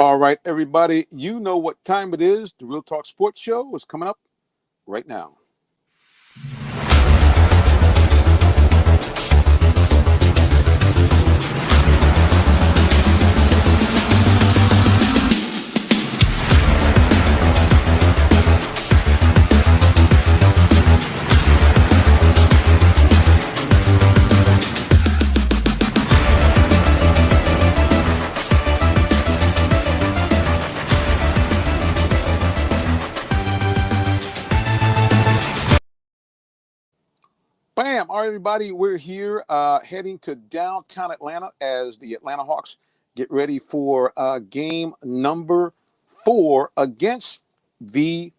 All right, everybody, you know what time it is. The Real Talk Sports Show is coming up right now. Bam! All right, everybody, we're here heading to downtown Atlanta as the Atlanta Hawks get ready for game number 4 against the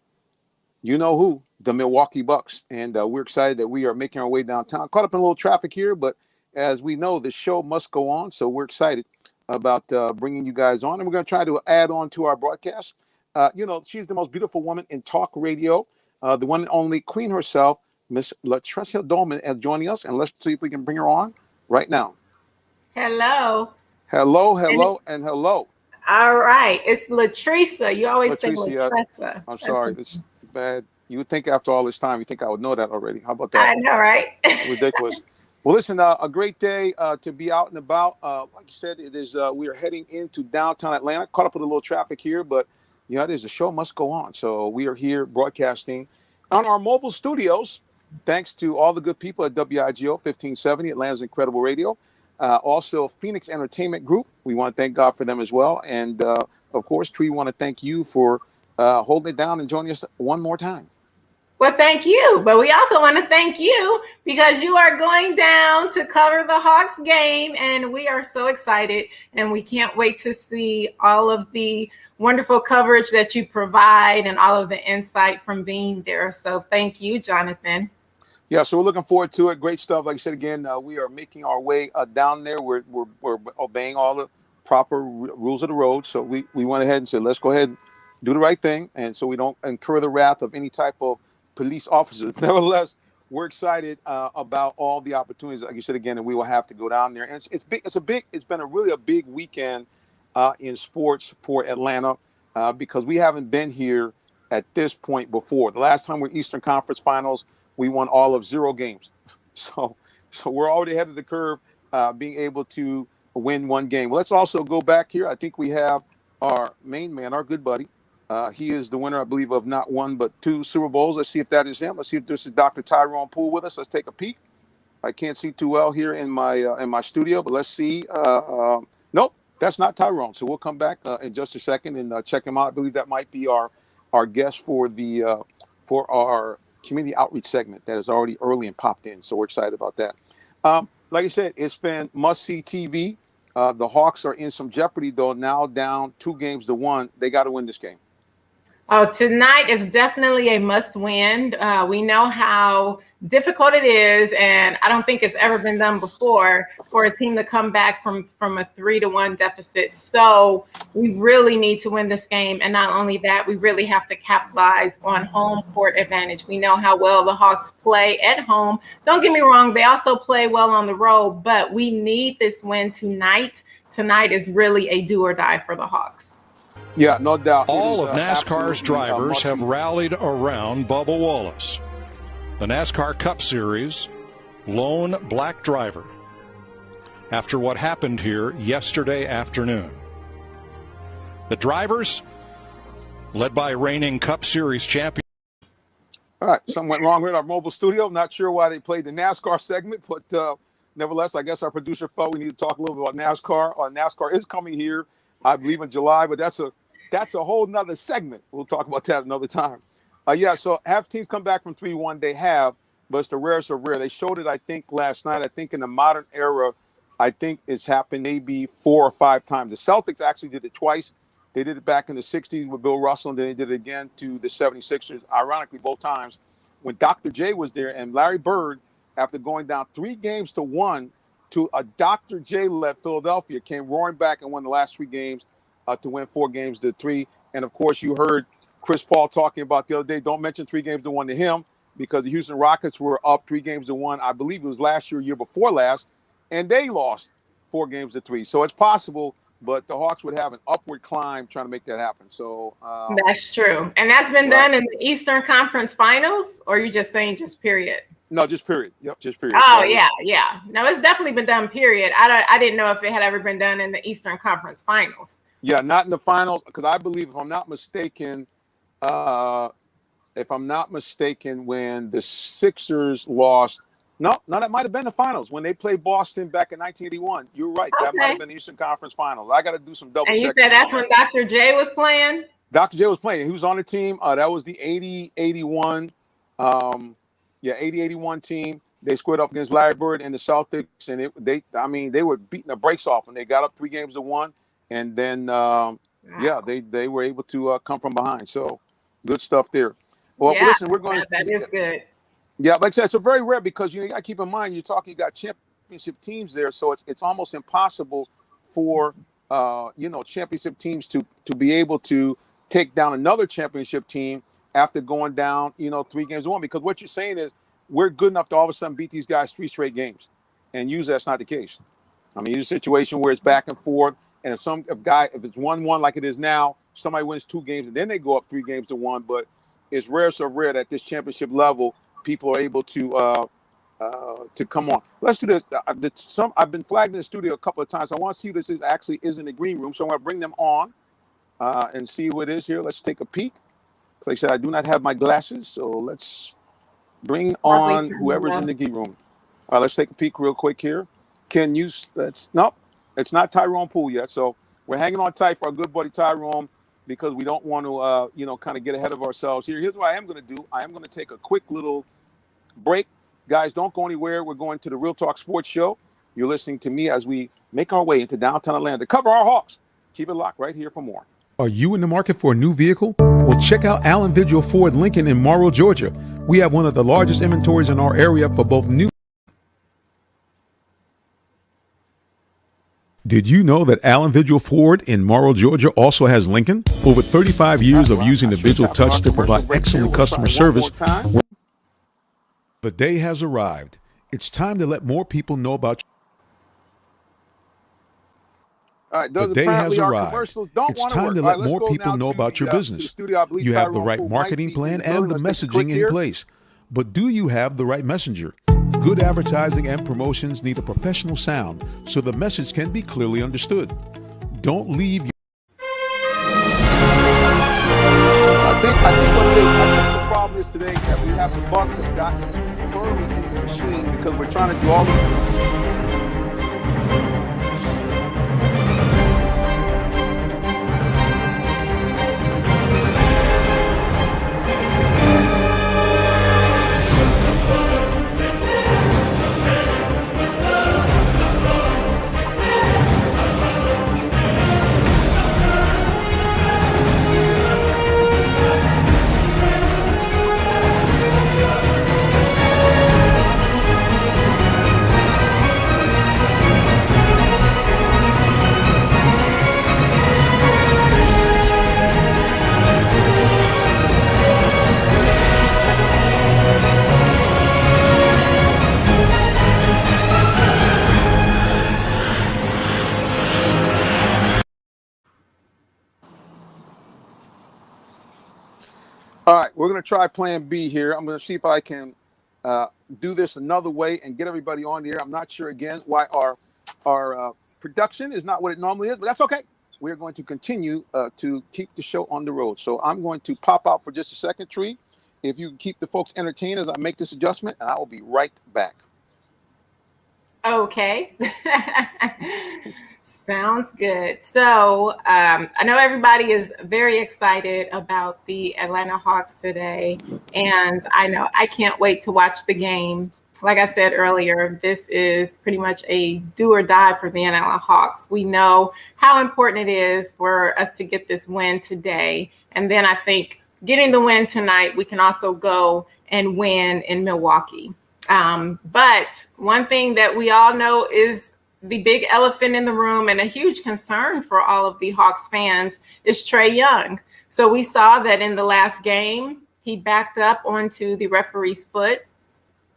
you-know-who, the Milwaukee Bucks. And we're excited that we are making our way downtown. Caught up in a little traffic here, but as we know, the show must go on, so we're excited about bringing you guys on. And we're going to try to add on to our broadcast. She's the most beautiful woman in talk radio, the one and only queen herself, Miss Latricia Dolman, joining us, and let's see if we can bring her on right now. Hello. Hello, and hello. All right, it's Latricia. You always say Latricia. Latricia. I'm sorry, this is bad. You would think after all this time, you think I would know that already. How about that? I know, right? Ridiculous. Well, listen, a great day to be out and about. Like you said, it is. We are heading into downtown Atlanta. Caught up with a little traffic here, but the show must go on. So we are here broadcasting on our mobile studios. Thanks to all the good people at WIGO 1570, Atlanta's Incredible Radio. Also, Phoenix Entertainment Group. We want to thank God for them as well. And, of course, we want to thank you for holding it down and joining us one more time. Well, thank you. But we also want to thank you because you are going down to cover the Hawks game. And we are so excited. And we can't wait to see all of the wonderful coverage that you provide and all of the insight from being there. So thank you, Jonathan. Yeah, so we're looking forward to it. Great stuff. Like I said, again, we are making our way down there. We're obeying all the proper rules of the road. So we went ahead and said, let's go ahead and do the right thing. And so we don't incur the wrath of any type of police officers. Nevertheless, we're excited about all the opportunities. Like you said, again, and we will have to go down there. And it's big. It's been really a big weekend in sports for Atlanta because we haven't been here at this point before. The last time we were Eastern Conference Finals, we won all of 0 games. So we're already ahead of the curve, being able to win 1 game. Well, let's also go back here. I think we have our main man, our good buddy. He is the winner, I believe, of not 1 but 2 Super Bowls. Let's see if that is him. Let's see if this is Dr. Tyrone Poole with us. Let's take a peek. I can't see too well here in my studio, but let's see. Nope, that's not Tyrone. So we'll come back in just a second and check him out. I believe that might be our guest for our community outreach segment that is already early and popped in. So we're excited about that. Like I said, it's been must-see TV. The Hawks are in some jeopardy, though, now down 2 games to 1. They got to win this game. Oh, tonight is definitely a must win. We know how difficult it is, and I don't think it's ever been done before for a team to come back from a 3-1 deficit. So we really need to win this game. And not only that, we really have to capitalize on home court advantage. We know how well the Hawks play at home. Don't get me wrong, they also play well on the road, but we need this win tonight. Tonight is really a do or die for the Hawks. Yeah, no doubt. All of NASCAR's drivers have rallied around Bubba Wallace. The NASCAR Cup Series lone black driver after what happened here yesterday afternoon. The drivers, led by reigning Cup Series champion. All right, something went wrong with our mobile studio. Not sure why they played the NASCAR segment, but nevertheless, I guess our producer felt we need to talk a little bit about NASCAR. NASCAR is coming here, I believe, in July, but that's a whole nother segment. We'll talk about that another time. So have teams come back from 3-1? They have, but it's the rarest of rare. They showed it, I think, last night. I think in the modern era, I think it's happened maybe 4 or 5 times. The Celtics actually did it twice. They did it back in the 60s with Bill Russell, and then they did it again to the 76ers, ironically, both times, when Dr. J was there. And Larry Bird, after going down 3 games to 1 to a Dr. J-led Philadelphia, came roaring back and won the last 3 games to win 4 games to 3. And, of course, you heard Chris Paul talking about the other day, don't mention 3 games to 1 to him, because the Houston Rockets were up 3 games to 1. I believe it was last year before last, and they lost 4 games to 3. So it's possible but the Hawks would have an upward climb trying to make that happen. So that's true. And that's been done in the Eastern Conference Finals, or you just saying just period? No, just period. Yep, just period. Oh, yeah. No, it's definitely been done, period. I didn't know if it had ever been done in the Eastern Conference Finals. Yeah, not in the finals, because I believe, if I'm not mistaken, when the Sixers lost, no, that might have been the finals when they played Boston back in 1981. You're right. Okay. That might have been the Eastern Conference Finals. I got to do some double checking. And you said that's when Dr. J was playing? Dr. J was playing. He was on the team. That was the 80-81. 80-81 team. They squared off against Larry Bird and the Celtics, and they were beating the brakes off, and they got up 3-1, and then they were able to come from behind. So good stuff there. Well, listen, we're going to. That is good. Yeah, like I said, it's a very rare, because you got to keep in mind, you got championship teams there, so it's almost impossible for championship teams to be able to take down another championship team after going down 3-1, because what you're saying is we're good enough to all of a sudden beat these guys 3 straight games, and usually that's not the case. I mean, it's a situation where it's back and forth, and if it's 1-1 like it is now, somebody wins 2 games and then they go up 3-1, but it's rare that this championship level people are able to come on. Let's do this. I've been flagged in the studio a couple of times. I want to see if this actually is in the green room, so I'm going to bring them on and see who it is here. Let's take a peek. Like I said, I do not have my glasses, so let's bring on whoever's in the green room. All right, let's take a peek real quick here. Nope, it's not Tyrone Poole yet, so we're hanging on tight for our good buddy Tyrone, because we don't want to, kind of get ahead of ourselves here. Here's what I am going to do. I am going to take a quick little break. Guys, don't go anywhere. We're going to the Real Talk Sports Show. You're listening to me as we make our way into downtown Atlanta to cover our Hawks. Keep it locked right here for more. Are you in the market for a new vehicle? Well, check out Allen Vigil Ford Lincoln in Morrow, Georgia. We have one of the largest inventories in our area for both new. Did you know that Allen Vigil Ford in Morrow, Georgia also has Lincoln? Over 35 years of using the Vigil Touch to provide excellent customer service. The day has arrived. It's time to let more people know about you. The day has arrived. It's time to let more people know about your business. You have the right marketing plan and the messaging in place. But do you have the right messenger? Good advertising and promotions need a professional sound so the message can be clearly understood. Don't leave. I think the problem is today that we have the Bucks have gotten early in the machine, because we're trying to do all these. All right, we're going to try plan B here. I'm going to see if I can do this another way and get everybody on the air. I'm not sure, again, why our production is not what it normally is, but that's okay. We're going to continue to keep the show on the road. So I'm going to pop out for just a second, Tree. If you can keep the folks entertained as I make this adjustment, and I will be right back. Okay. Sounds good. So I know everybody is very excited about the Atlanta Hawks today, and I know I can't wait to watch the game. Like I said earlier, this is pretty much a do or die for the Atlanta Hawks. We know how important it is for us to get this win today, and then I think getting the win tonight, we can also go and win in Milwaukee. But one thing that we all know is the big elephant in the room and a huge concern for all of the Hawks fans is Trae Young. So we saw that in the last game, he backed up onto the referee's foot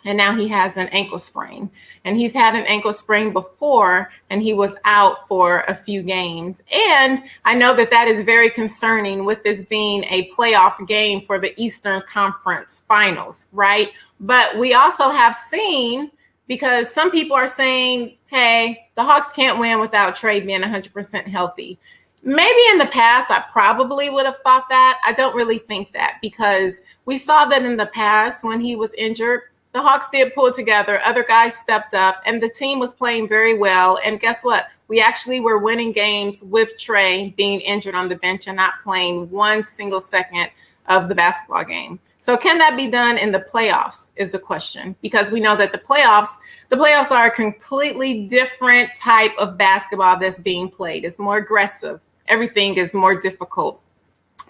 And now he has an ankle sprain, and he's had an ankle sprain before, and he was out for a few games. And I know that that is very concerning with this being a playoff game for the Eastern Conference Finals, right? But we also have seen, because some people are saying, hey, the Hawks can't win without Trey being 100% healthy. Maybe in the past, I probably would have thought that. I don't really think that, because we saw that in the past when he was injured, the Hawks did pull together. Other guys stepped up, and the team was playing very well. And guess what? We actually were winning games with Trey being injured on the bench and not playing one single second of the basketball game. So can that be done in the playoffs is the question, because we know that the playoffs are a completely different type of basketball that's being played. It's more aggressive. Everything is more difficult.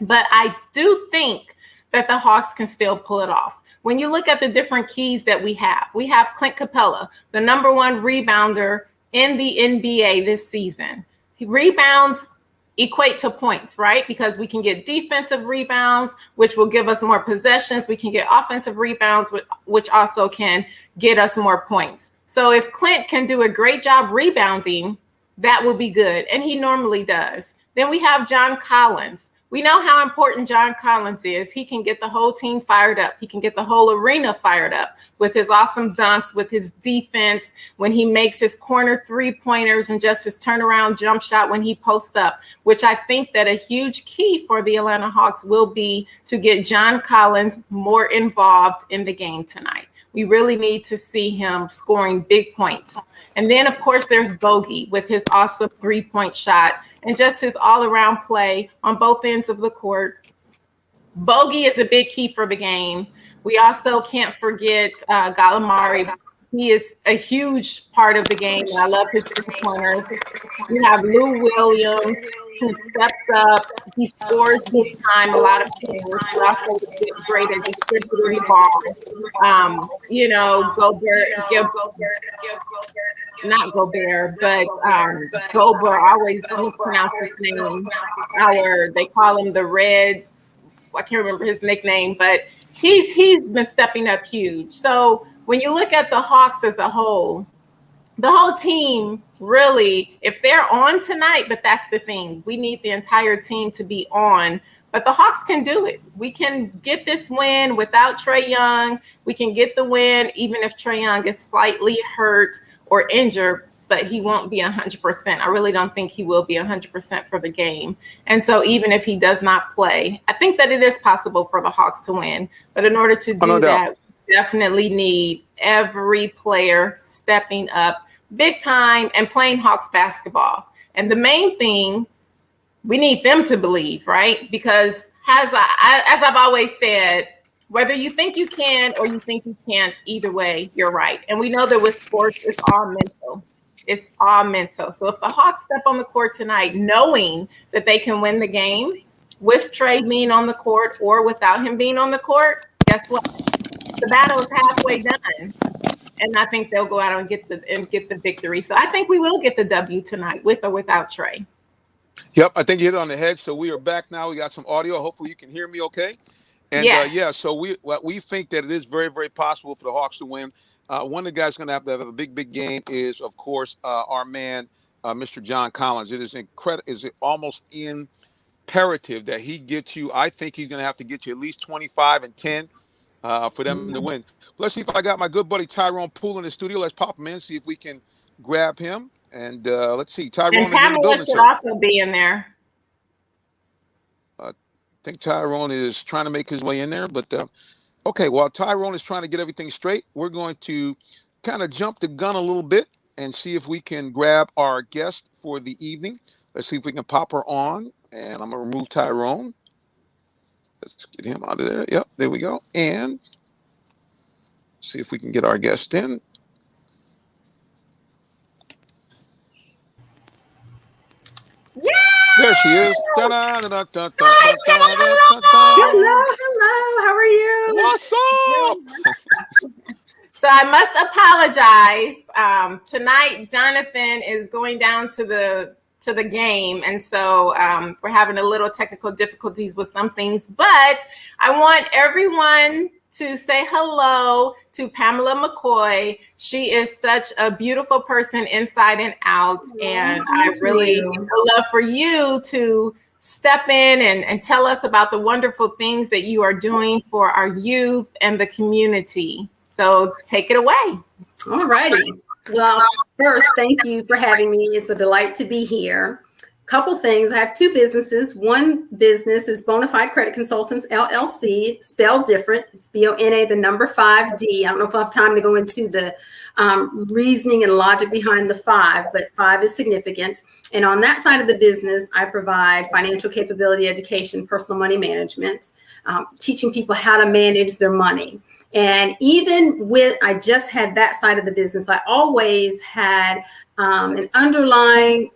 But I do think that the Hawks can still pull it off. When you look at the different keys that we have Clint Capella, the number one rebounder in the NBA this season. Rebounds equate to points, right? Because we can get defensive rebounds, which will give us more possessions. We can get offensive rebounds, which also can get us more points. So if Clint can do a great job rebounding, that will be good. And he normally does. Then we have John Collins. We know how important John Collins is. He can get the whole team fired up. He can get the whole arena fired up with his awesome dunks, with his defense, when he makes his corner three-pointers, and just his turnaround jump shot when he posts up, which I think that a huge key for the Atlanta Hawks will be to get John Collins more involved in the game tonight. We really need to see him scoring big points. And then, of course, there's Bogey with his awesome three-point shot and just his all-around play on both ends of the court. Bogey is a big key for the game. We also can't forget Gallinari. He is a huge part of the game, and I love his three-pointers. You have Lou Williams, who steps up. He scores big time, a lot of points. He also gets great at distributing the ball. Gobert, I always mispronounce his name. They call him the Red. I can't remember his nickname, but he's been stepping up huge. So when you look at the Hawks as a whole, the whole team really, if they're on tonight, but that's the thing, we need the entire team to be on. But the Hawks can do it. We can get this win without Trae Young. We can get the win even if Trae Young is slightly hurt or injured, but he won't be 100%. I really don't think he will be 100% for the game. And so even if he does not play, I think that it is possible for the Hawks to win. But in order to do that, we definitely need every player stepping up big time and playing Hawks basketball. And the main thing, we need them to believe, right? Because as I've always said, whether you think you can or you think you can't, either way, you're right. And we know that with sports, it's all mental. It's all mental. So if the Hawks step on the court tonight, knowing that they can win the game with Trae being on the court or without him being on the court, guess what? The battle is halfway done. And I think they'll go out and get the victory. So I think we will get the W tonight, with or without Trae. Yep, I think you hit it on the head. So we are back now. We got some audio. Hopefully you can hear me okay. And yes. So we think that it is very, very possible for the Hawks to win. One of the guys going to have a big game is, of course, our man, Mr. John Collins. It is almost imperative that he gets you. I think he's going to have to get you at least 25 and 10 for them to win. Let's see if I got my good buddy Tyrone Poole in the studio. Let's pop him in, see if we can grab him. And let's see. Tyrone and Pamela should also be in there. I think Tyrone is trying to make his way in there. But, okay, while Tyrone is trying to get everything straight, we're going to kind of jump the gun a little bit and see if we can grab our guest for the evening. Let's see if we can pop her on. And I'm going to remove Tyrone. Let's get him out of there. Yep, there we go. And see if we can get our guest in. Yeah! There she is. Hello. How are you? What's up? So I must apologize. Tonight, Jonathan is going down to the game, and so we're having a little technical difficulties with some things. But I want everyone to say hello to Pamela McCoy. She is such a beautiful person inside and out. And I really would love for you to step in and tell us about the wonderful things that you are doing for our youth and the community. So take it away. All righty. Well, first, thank you for having me. It's a delight to be here. Couple things. I have two businesses. One business is Bonafide Credit Consultants, LLC. It's spelled different. It's BONA, the number 5D. I don't know if I have time to go into the reasoning and logic behind the 5, but 5 is significant. And on that side of the business, I provide financial capability education, personal money management, teaching people how to manage their money. And even with, I just had that side of the business, I always had an underlying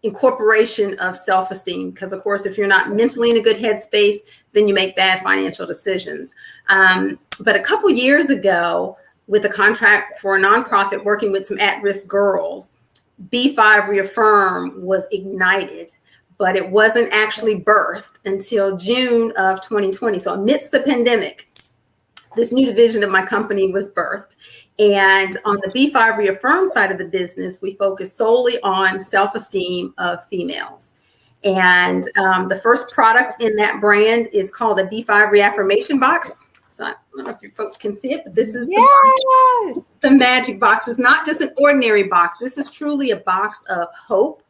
incorporation of self-esteem, because of course, if you're not mentally in a good headspace, then you make bad financial decisions. But a couple years ago, with a contract for a nonprofit working with some at-risk girls, B5 Reaffirm was ignited, but it wasn't actually birthed until June of 2020. So amidst the pandemic, this new division of my company was birthed. And on the B5 Reaffirm side of the business, we focus solely on self-esteem of females. And the first product in that brand is called a B5 Reaffirmation Box. So I don't know if you folks can see it, but this is the magic box. It's not just an ordinary box. This is truly a box of hope,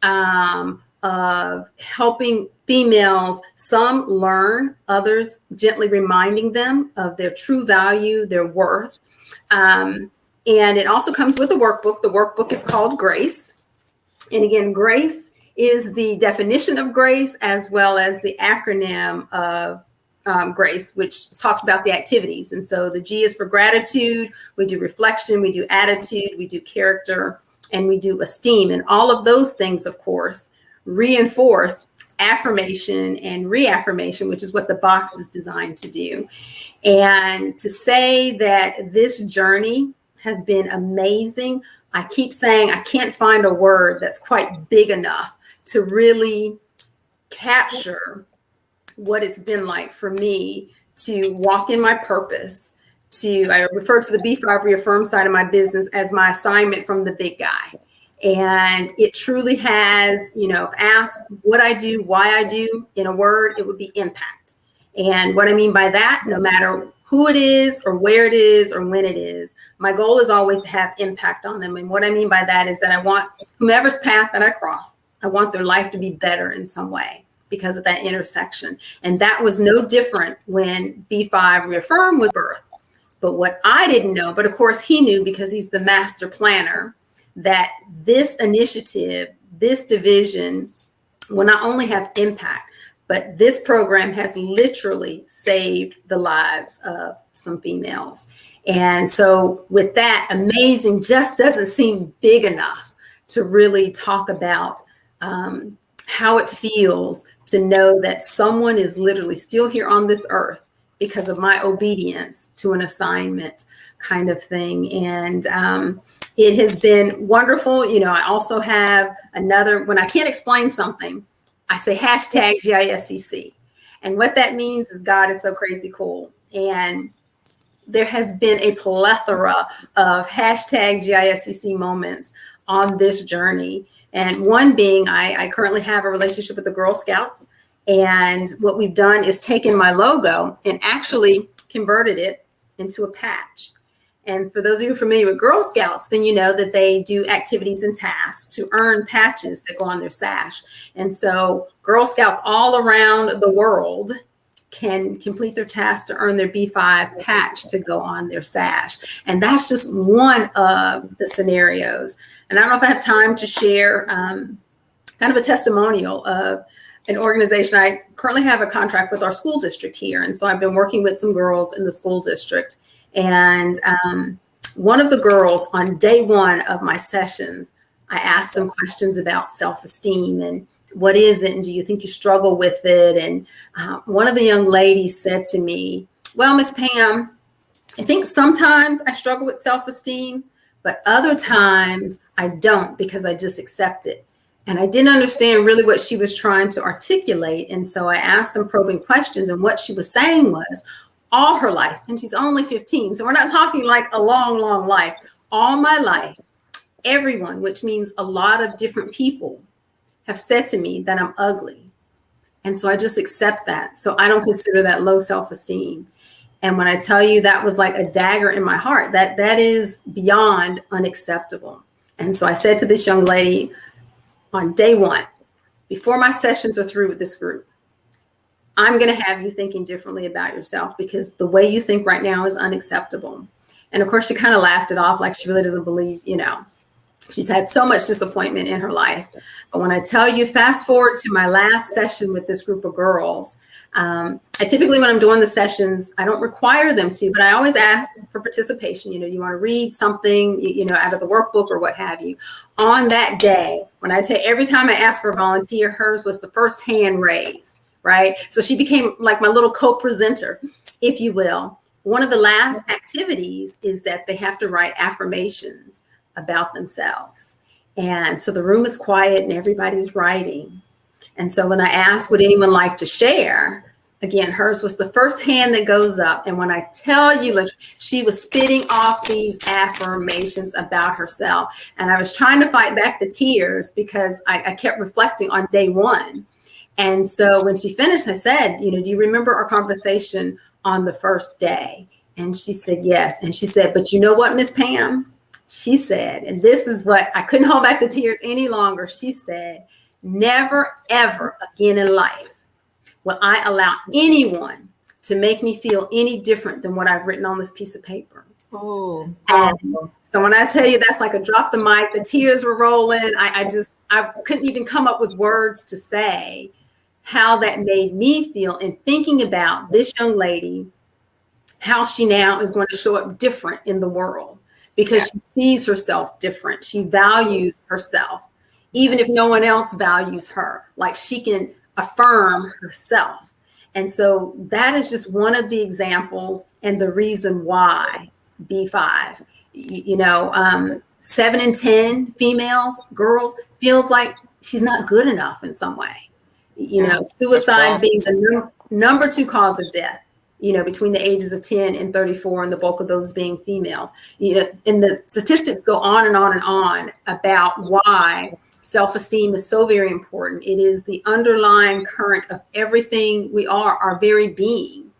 of helping females, some learn, others gently reminding them of their true value, their worth. And it also comes with a workbook. The workbook is called Grace. And again, Grace is the definition of grace as well as the acronym of Grace, which talks about the activities. And so the G is for gratitude. We do reflection, we do attitude, we do character, and we do esteem. And all of those things, of course, reinforce affirmation and reaffirmation, which is what the box is designed to do. And to say that this journey has been amazing, I keep saying I can't find a word that's quite big enough to really capture what it's been like for me to walk in my purpose. I refer to the B5 Reaffirm side of my business as my assignment from the big guy. And it truly has, ask what I do, why I do, in a word, it would be impact. And what I mean by that, no matter who it is or where it is or when it is, my goal is always to have impact on them. And what I mean by that is that I want whomever's path that I cross, I want their life to be better in some way because of that intersection. And that was no different when B5 Reaffirm was birthed. But what I didn't know, but of course he knew because he's the master planner, that this initiative, this division will not only have impact, but this program has literally saved the lives of some females. And so with that, amazing just doesn't seem big enough to really talk about how it feels to know that someone is literally still here on this earth because of my obedience to an assignment kind of thing. And it has been wonderful. I also have another, when I can't explain something, I say hashtag GISCC. And what that means is God is so crazy cool. And there has been a plethora of hashtag GISCC moments on this journey. And one being, I currently have a relationship with the Girl Scouts. And what we've done is taken my logo and actually converted it into a patch. And for those of you familiar with Girl Scouts, then you know that they do activities and tasks to earn patches that go on their sash. And so Girl Scouts all around the world can complete their tasks to earn their B5 patch to go on their sash. And that's just one of the scenarios. And I don't know if I have time to share kind of a testimonial of an organization. I currently have a contract with our school district here. And so I've been working with some girls in the school district. And one of the girls on day one of my sessions, I asked them questions about self-esteem and what is it? And do you think you struggle with it? And one of the young ladies said to me, well, Miss Pam, I think sometimes I struggle with self-esteem, but other times I don't because I just accept it. And I didn't understand really what she was trying to articulate. And so I asked some probing questions. And what she was saying was, all her life, and she's only 15. So we're not talking like a long, long life. All my life, everyone, which means a lot of different people, have said to me that I'm ugly. And so I just accept that. So I don't consider that low self-esteem. And when I tell you that was like a dagger in my heart, that is beyond unacceptable. And so I said to this young lady on day one, before my sessions are through with this group, I'm going to have you thinking differently about yourself, because the way you think right now is unacceptable. And of course, she kind of laughed it off like she really doesn't believe, she's had so much disappointment in her life. But when I tell you, fast forward to my last session with this group of girls, I typically, when I'm doing the sessions, I don't require them to, but I always ask for participation. You want to read something, out of the workbook or what have you. On that day, when I tell every time I asked for a volunteer, hers was the first hand raised, right? So she became like my little co-presenter, if you will. One of the last activities is that they have to write affirmations about themselves. And so the room is quiet and everybody's writing. And so when I asked, would anyone like to share? Again, hers was the first hand that goes up. And when I tell you, she was spitting off these affirmations about herself. And I was trying to fight back the tears because I kept reflecting on day one. And so when she finished, I said, do you remember our conversation on the first day? And she said, yes. And she said, but you know what, Miss Pam? She said, and this is what I couldn't hold back the tears any longer. She said, never, ever again in life will I allow anyone to make me feel any different than what I've written on this piece of paper. Oh, and so when I tell you that's like a drop the mic, the tears were rolling. I couldn't even come up with words to say how that made me feel in thinking about this young lady, how she now is going to show up different in the world because she sees herself different. She values herself. Even if no one else values her, like she can affirm herself. And so that is just one of the examples and the reason why B5, 7 in 10 females, girls, feels like she's not good enough in some way. Suicide being the number 2 cause of death, between the ages of 10 and 34, and the bulk of those being females. And the statistics go on and on and on about why self-esteem is so very important. It is the underlying current of everything we are, our very being.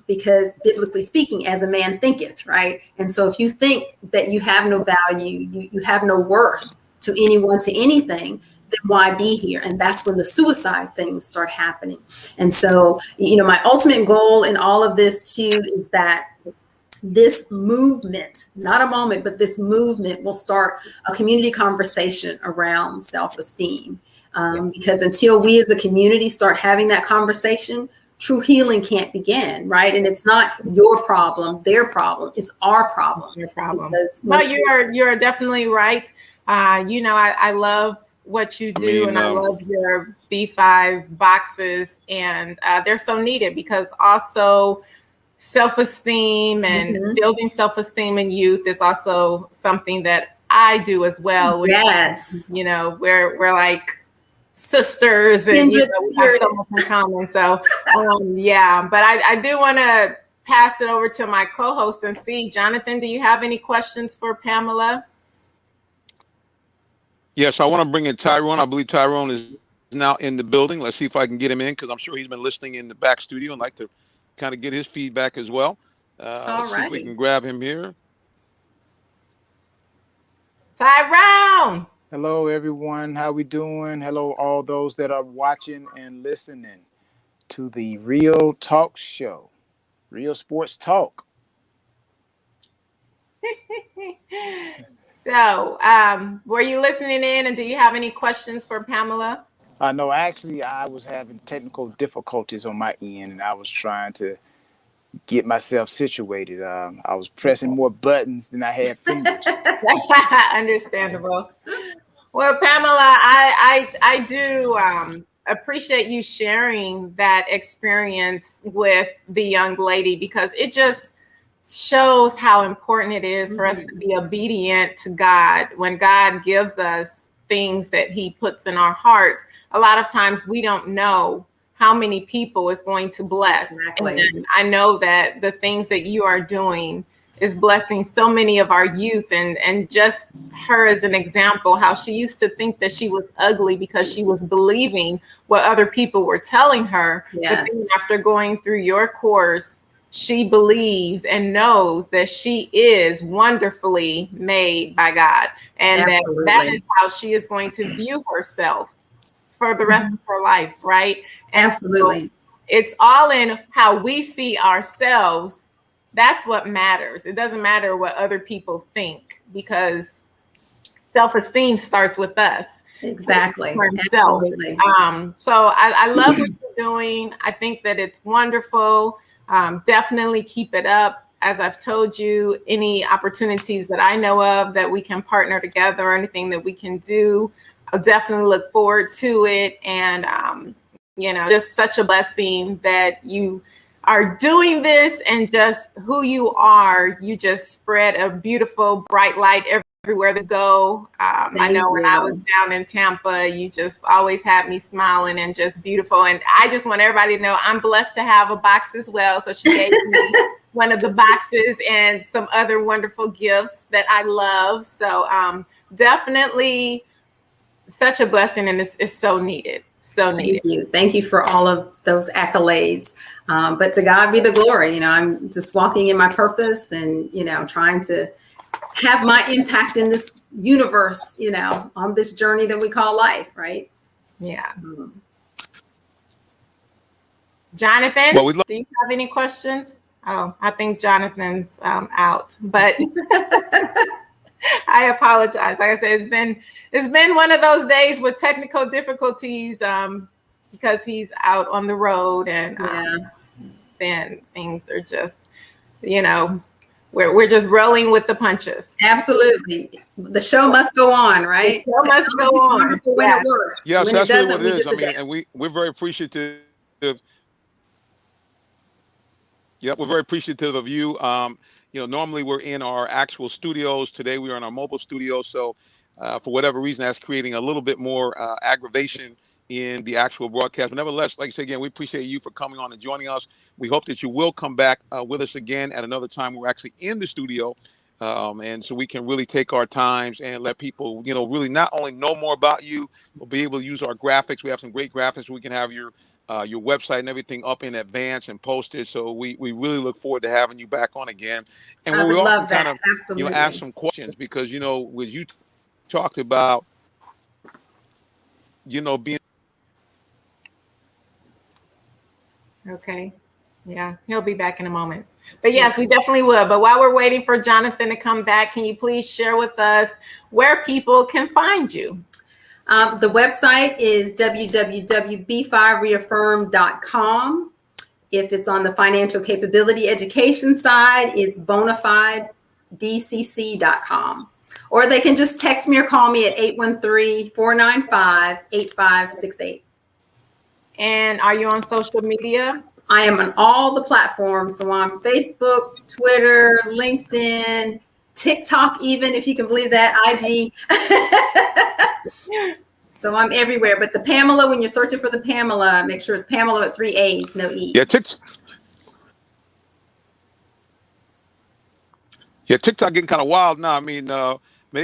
Because biblically speaking, as a man thinketh, right? And so if you think that you have no value, you have no worth to anyone, to anything, then why be here? And that's when the suicide things start happening. And so, my ultimate goal in all of this too is that this movement, not a moment, but this movement will start a community conversation around self-esteem. Because until we as a community start having that conversation, true healing can't begin, right? And it's not your problem, their problem, it's our problem. Your problem. No, you're definitely right. I love what you do, and I love your B5 boxes, and they're so needed because also self-esteem and building self-esteem in youth is also something that I do as well. Which, yes. We're like sisters and we have so much in common. So but I do want to pass it over to my co-host and see, Jonathan, do you have any questions for Pamela? Yes, I want to bring in Tyrone. I believe Tyrone is now in the building. Let's see if I can get him in, because I'm sure he's been listening in the back studio and like to kind of get his feedback as well. Let's see if we can grab him here. Tyrone. Hello, everyone. How we doing? Hello, all those that are watching and listening to the Real Talk Show, Real Sports Talk. So, were you listening in, and do you have any questions for Pamela? No, actually, I was having technical difficulties on my end, and I was trying to get myself situated. I was pressing more buttons than I had fingers. Understandable. Well, Pamela, I do appreciate you sharing that experience with the young lady, because it just shows how important it is for us to be obedient to God. When God gives us things that he puts in our heart, a lot of times we don't know how many people it's going to bless. Exactly. And I know that the things that you are doing is blessing so many of our youth, and just her as an example, how she used to think that she was ugly because she was believing what other people were telling her. Yes. But then after going through your course, she believes and knows that she is wonderfully made by God, and that is how she is going to view herself for the rest of her life, right? And absolutely. So it's all in how we see ourselves. That's what matters. It doesn't matter what other people think, because self-esteem starts with us. Exactly. Absolutely. So I love what you're doing. I think that it's wonderful. Definitely keep it up. As I've told you, any opportunities that I know of that we can partner together, or anything that we can do, I'll definitely look forward to it. And, just such a blessing that you are doing this, and just who you are. You just spread a beautiful, bright light everywhere to go. I know when I was down in Tampa, you just always had me smiling and just beautiful. And I just want everybody to know I'm blessed to have a box as well. So she gave me one of the boxes and some other wonderful gifts that I love. So definitely such a blessing, and it's so needed. So needed. Thank you for all of those accolades. But to God be the glory. I'm just walking in my purpose, and, trying to have my impact in this universe, on this journey that we call life, right? Yeah. Jonathan, do you have any questions? Oh, I think Jonathan's out, but I apologize. Like I said, it's been one of those days with technical difficulties, because he's out on the road, and then things are just, we're just rolling with the punches. Absolutely. The show must go on, right? The show must go on. When it works. Yes, when that's it really what doesn't, it is. I mean, and we're very appreciative. Yeah, we're very appreciative of you. Normally we're in our actual studios. Today we are in our mobile studio. So for whatever reason, that's creating a little bit more aggravation in the actual broadcast. But nevertheless, like I said again, we appreciate you for coming on and joining us. We hope that you will come back with us again at another time. We're actually in the studio. And so we can really take our times and let people, really not only know more about you, but be able to use our graphics. We have some great graphics. We can have your website and everything up in advance and posted. So we really look forward to having you back on again. And I we love often that. kind of, Absolutely. ask some questions, because, with you talked about, being. Okay. Yeah, he'll be back in a moment. But yes, we definitely will. But while we're waiting for Jonathan to come back, can you please share with us where people can find you? The website is www.b5reaffirm.com. If it's on the financial capability education side, it's bonafidedcc.com. Or they can just text me or call me at 813-495-8568. And are you on social media? I am on all the platforms. So I'm Facebook, Twitter, LinkedIn, TikTok, even, if you can believe that, IG. So I'm everywhere. But the Pamela, when you're searching for the Pamela, make sure it's Pamela with 3 A's, no E. Yeah, TikTok getting kind of wild now. I mean,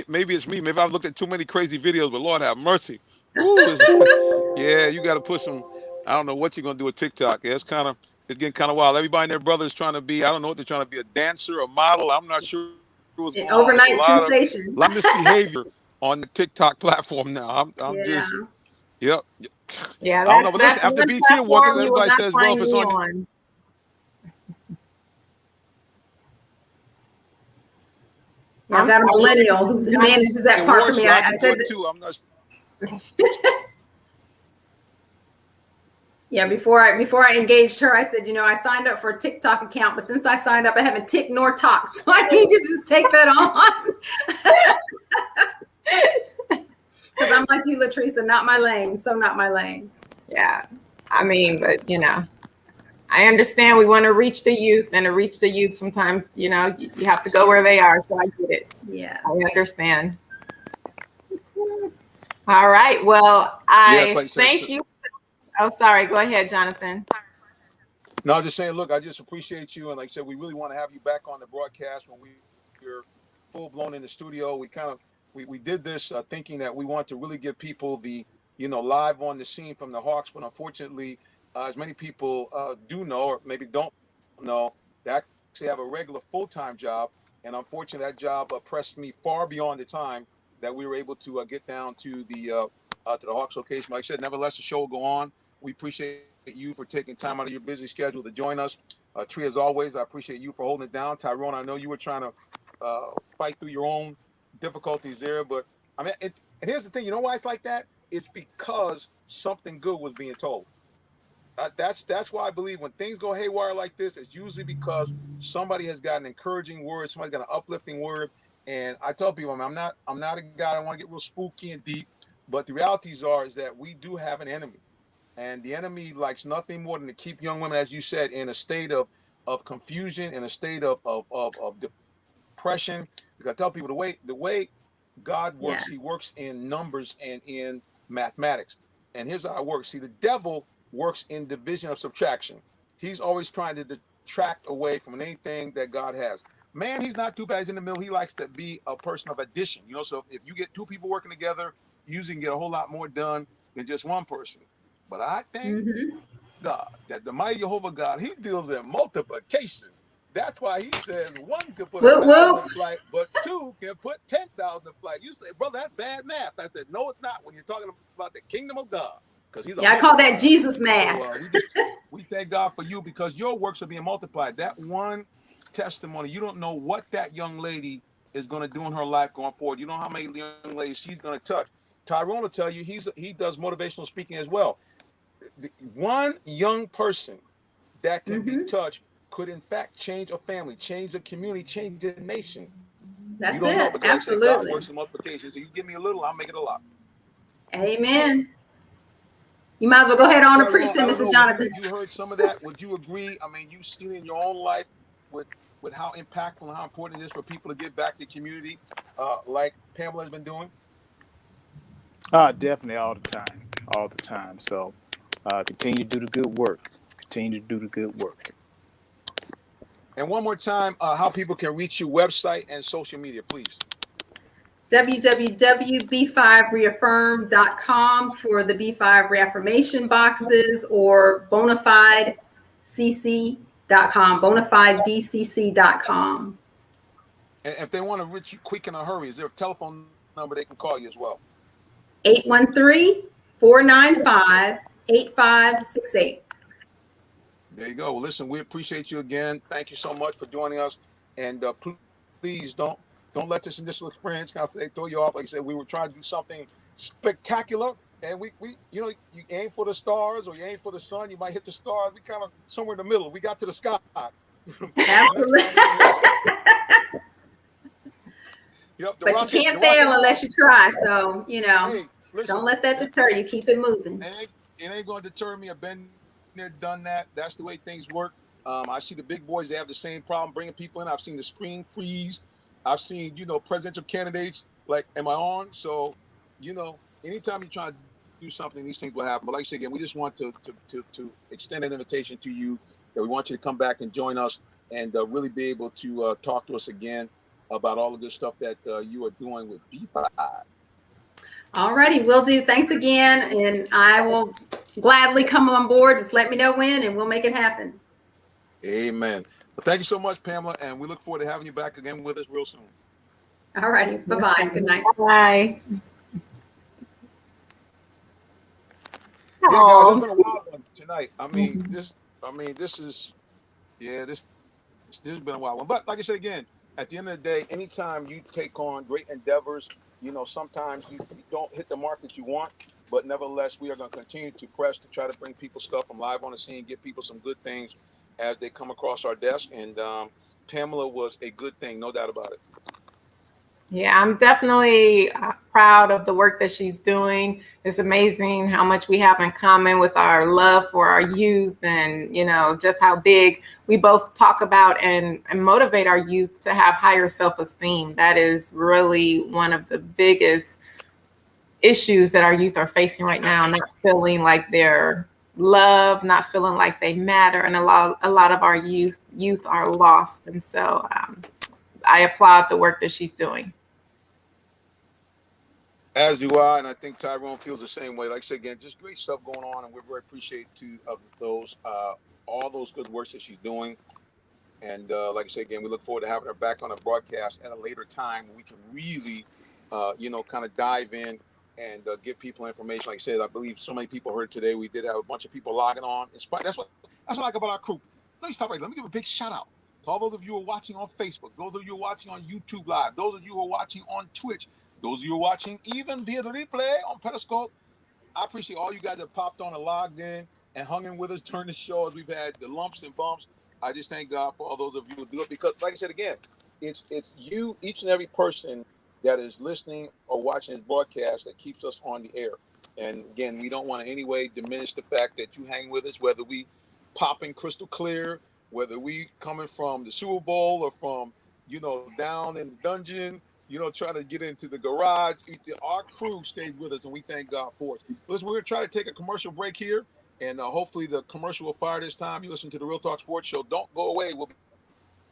maybe it's me. Maybe I've looked at too many crazy videos, but Lord have mercy. Ooh, yeah, you got to put some. I don't know what you're gonna do with TikTok. Yeah, it's getting kind of wild. Everybody and their brother is trying to be. I don't know what they're trying to be, a dancer, a model. I'm not sure. Overnight sensation. A lot of misbehavior on the TikTok platform now. I'm just. Yep. Yeah, I don't know, but listen, after BT Awards, everybody says, well, if it's on. I've got a millennial who manages that part for me. I said that too. I'm not. Yeah, before I engaged her, I said, I signed up for a TikTok account, but since I signed up, I haven't ticked nor talked. So I need you to just take that on. Because I'm like you, Latrice, not my lane. So not my lane. Yeah. I mean, but I understand we want to reach the youth, and to reach the youth, sometimes, you have to go where they are. So I get it. Yeah. I understand. All right. Well, thank you. Oh, sorry. Go ahead, Jonathan. No, I'm just saying, look, I just appreciate you. And like I said, we really want to have you back on the broadcast when we're full blown in the studio. We did this thinking that we want to really give people the, live on the scene from the Hawks. But unfortunately, as many people do know, or maybe don't know, they actually have a regular full-time job. And unfortunately, that job pressed me far beyond the time that we were able to get down to the Hawks location. Like I said, nevertheless, the show will go on. We appreciate you for taking time out of your busy schedule to join us. Tree, as always, I appreciate you for holding it down. Tyrone, I know you were trying to fight through your own difficulties there, but I mean, and here's the thing. You know why it's like that? It's because something good was being told. That's why I believe when things go haywire like this, it's usually because somebody has got an encouraging word, somebody's got an uplifting word. And I tell people, I'm not a guy. I don't want to get real spooky and deep, but the realities is that we do have an enemy. And the enemy likes nothing more than to keep young women, as you said, in a state of confusion, in a state of depression. Because I tell people the way God works, He works in numbers and in mathematics. And here's how it works. See, the devil works in division of subtraction. He's always trying to detract away from anything that God has. Man, he's not too bad. He's in the middle. He likes to be a person of addition. So if you get two people working together, you usually can get a whole lot more done than just one person. But I thank God that the mighty Jehovah God, He deals in multiplication. That's why He says one can put 1,000 in flight, but two can put 10,000 in flight. You say, brother, that's bad math. I said, no, it's not when you're talking about the kingdom of God. Because He's I call that Jesus math. So, we thank God for you because your works are being multiplied. That one testimony, you don't know what that young lady is going to do in her life going forward. You know how many young ladies she's going to touch. Tyrone will tell you he does motivational speaking as well. One young person that can be touched could in fact change a family, change a community, change a nation. That's it. Absolutely. God works in multiplication. So you give me a little, I'll make it a lot. Amen. You might as well go ahead on and preach that, Mr. Jonathan. You heard some of that. Would you agree? I mean, you've seen in your own life with how impactful and how important it is for people to give back to the community, like Pamela has been doing. Definitely all the time. So continue to do the good work. And one more time, how people can reach your website and social media, please. www.b5reaffirm.com for the B5 reaffirmation boxes, or bonafidecc.com, bonafidecc.com. And if they want to reach you quick in a hurry, is there a telephone number they can call you as well? 813-495-8568. There you go. Well, listen, we appreciate you again. Thank you so much for joining us. And please don't let this initial experience kind of throw you off. Like I said, we were trying to do something spectacular, and we you aim for the stars or you aim for the sun, you might hit the stars. We kind of somewhere in the middle. We got to the sky. Absolutely. But you can't fail unless you try. So hey, listen, don't let that deter you. Keep it moving. It ain't going to deter me. I've been there, done that. That's the way things work. I see the big boys, they have the same problem bringing people in. I've seen the screen freeze. I've seen, presidential candidates like, am I on? So, anytime you're trying to do something, these things will happen. But like I said, again, we just want to extend an invitation to you that we want you to come back and join us and really be able to talk to us again about all of this stuff that you are doing with B5. All righty, will do. Thanks again. And I will gladly come on board. Just let me know when and we'll make it happen. Amen. Well, thank you so much, Pamela. And we look forward to having you back again with us real soon. All righty. Bye-bye. Good night. Bye. Yeah, guys, it's been a wild one tonight. This has been a wild one. But like I said again, at the end of the day, anytime you take on great endeavors, sometimes you don't hit the mark that you want, but nevertheless, we are going to continue to press to try to bring people stuff from live on the scene, get people some good things as they come across our desk. And Pamela was a good thing, no doubt about it. Yeah, I'm definitely proud of the work that she's doing. It's amazing how much we have in common with our love for our youth and, just how big we both talk about and motivate our youth to have higher self-esteem. That is really one of the biggest issues that our youth are facing right now, not feeling like they're love, not feeling like they matter, and a lot of our youth are lost. And so I applaud the work that she's doing. As do I, and I think Tyrone feels the same way. Like I said, again, just great stuff going on, and we're very appreciative of those, all those good works that she's doing. And like I said, again, we look forward to having her back on a broadcast at a later time where we can really, kind of dive in and give people information. Like I said, I believe so many people heard today. We did have a bunch of people logging on. That's what I like about our crew. Let me stop right. Let me give a big shout out to all those of you who are watching on Facebook, those of you who are watching on YouTube Live, those of you who are watching on Twitch, those of you who are watching even via the replay on Periscope. I appreciate all you guys that popped on and logged in and hung in with us during the show as we've had the lumps and bumps. I just thank God for all those of you who do it, because, like I said again, it's you, each and every person that is listening or watching this broadcast that keeps us on the air. And again, we don't want to in any way diminish the fact that you hang with us, whether we popping crystal clear, whether we coming from the Super Bowl or from, down in the dungeon, trying to get into the garage. Our crew stays with us, and we thank God for it. Listen, we're going to try to take a commercial break here, and hopefully the commercial will fire this time. You listen to the Real Talk Sports Show. Don't go away. We'll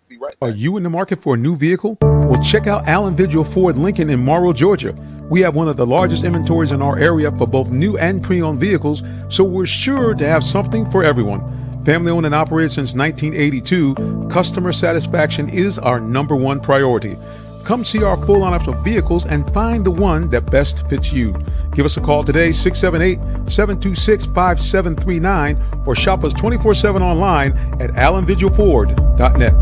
be right back. Are you in the market for a new vehicle? Well, check out Allen Vigil Ford Lincoln in Morrow, Georgia. We have one of the largest inventories in our area for both new and pre-owned vehicles, so we're sure to have something for everyone. Family owned and operated since 1982, customer satisfaction is our number one priority. Come see our full lineup of vehicles and find the one that best fits you. Give us a call today, 678-726-5739, or shop us 24/7 online at allenvigilford.net.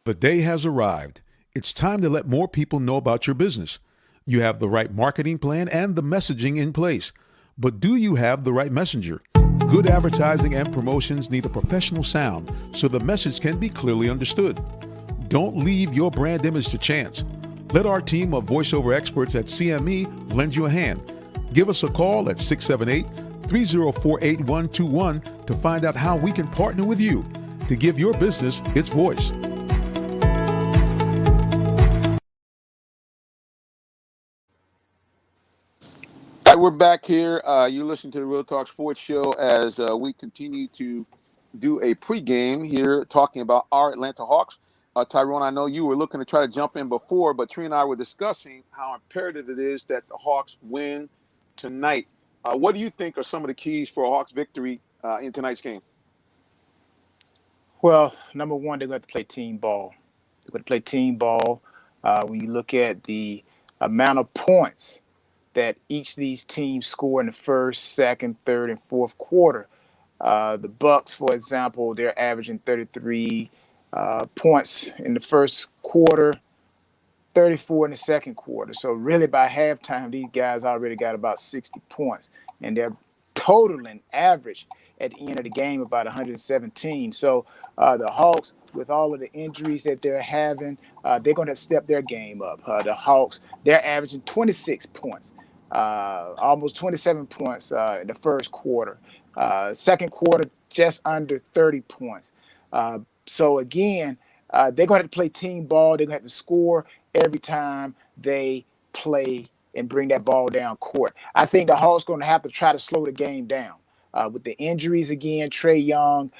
The day has arrived. It's time to let more people know about your business. You have the right marketing plan and the messaging in place. But do you have the right messenger? Good advertising and promotions need a professional sound so the message can be clearly understood. Don't leave your brand image to chance. Let our team of voiceover experts at CME lend you a hand. Give us a call at 678-304-8121 to find out how we can partner with you to give your business its voice. We're back here. You listen to the Real Talk Sports Show as we continue to do a pregame here talking about our Atlanta Hawks. Tyrone, I know you were looking to try to jump in before, but Trina and I were discussing how imperative it is that the Hawks win tonight. What do you think are some of the keys for a Hawks victory in tonight's game? Well, number one, they're going to play team ball. They're going to play team ball. When you look at the amount of points that each of these teams score in the first, second, third, and fourth quarter. The Bucks, for example, they're averaging 33 points in the first quarter, 34 in the second quarter. So really by halftime, these guys already got about 60 points, and they're totaling average at the end of the game about 117. So the Hawks, with all of the injuries that they're having, they're going to step their game up. The Hawks, they're averaging 26 points. Almost 27 points in the first quarter. Second quarter, just under 30 points. So again, they're going to have to play team ball. They're going to have to score every time they play and bring that ball down court. I think the Hawks going to have to try to slow the game down. With the injuries again, Trae Young,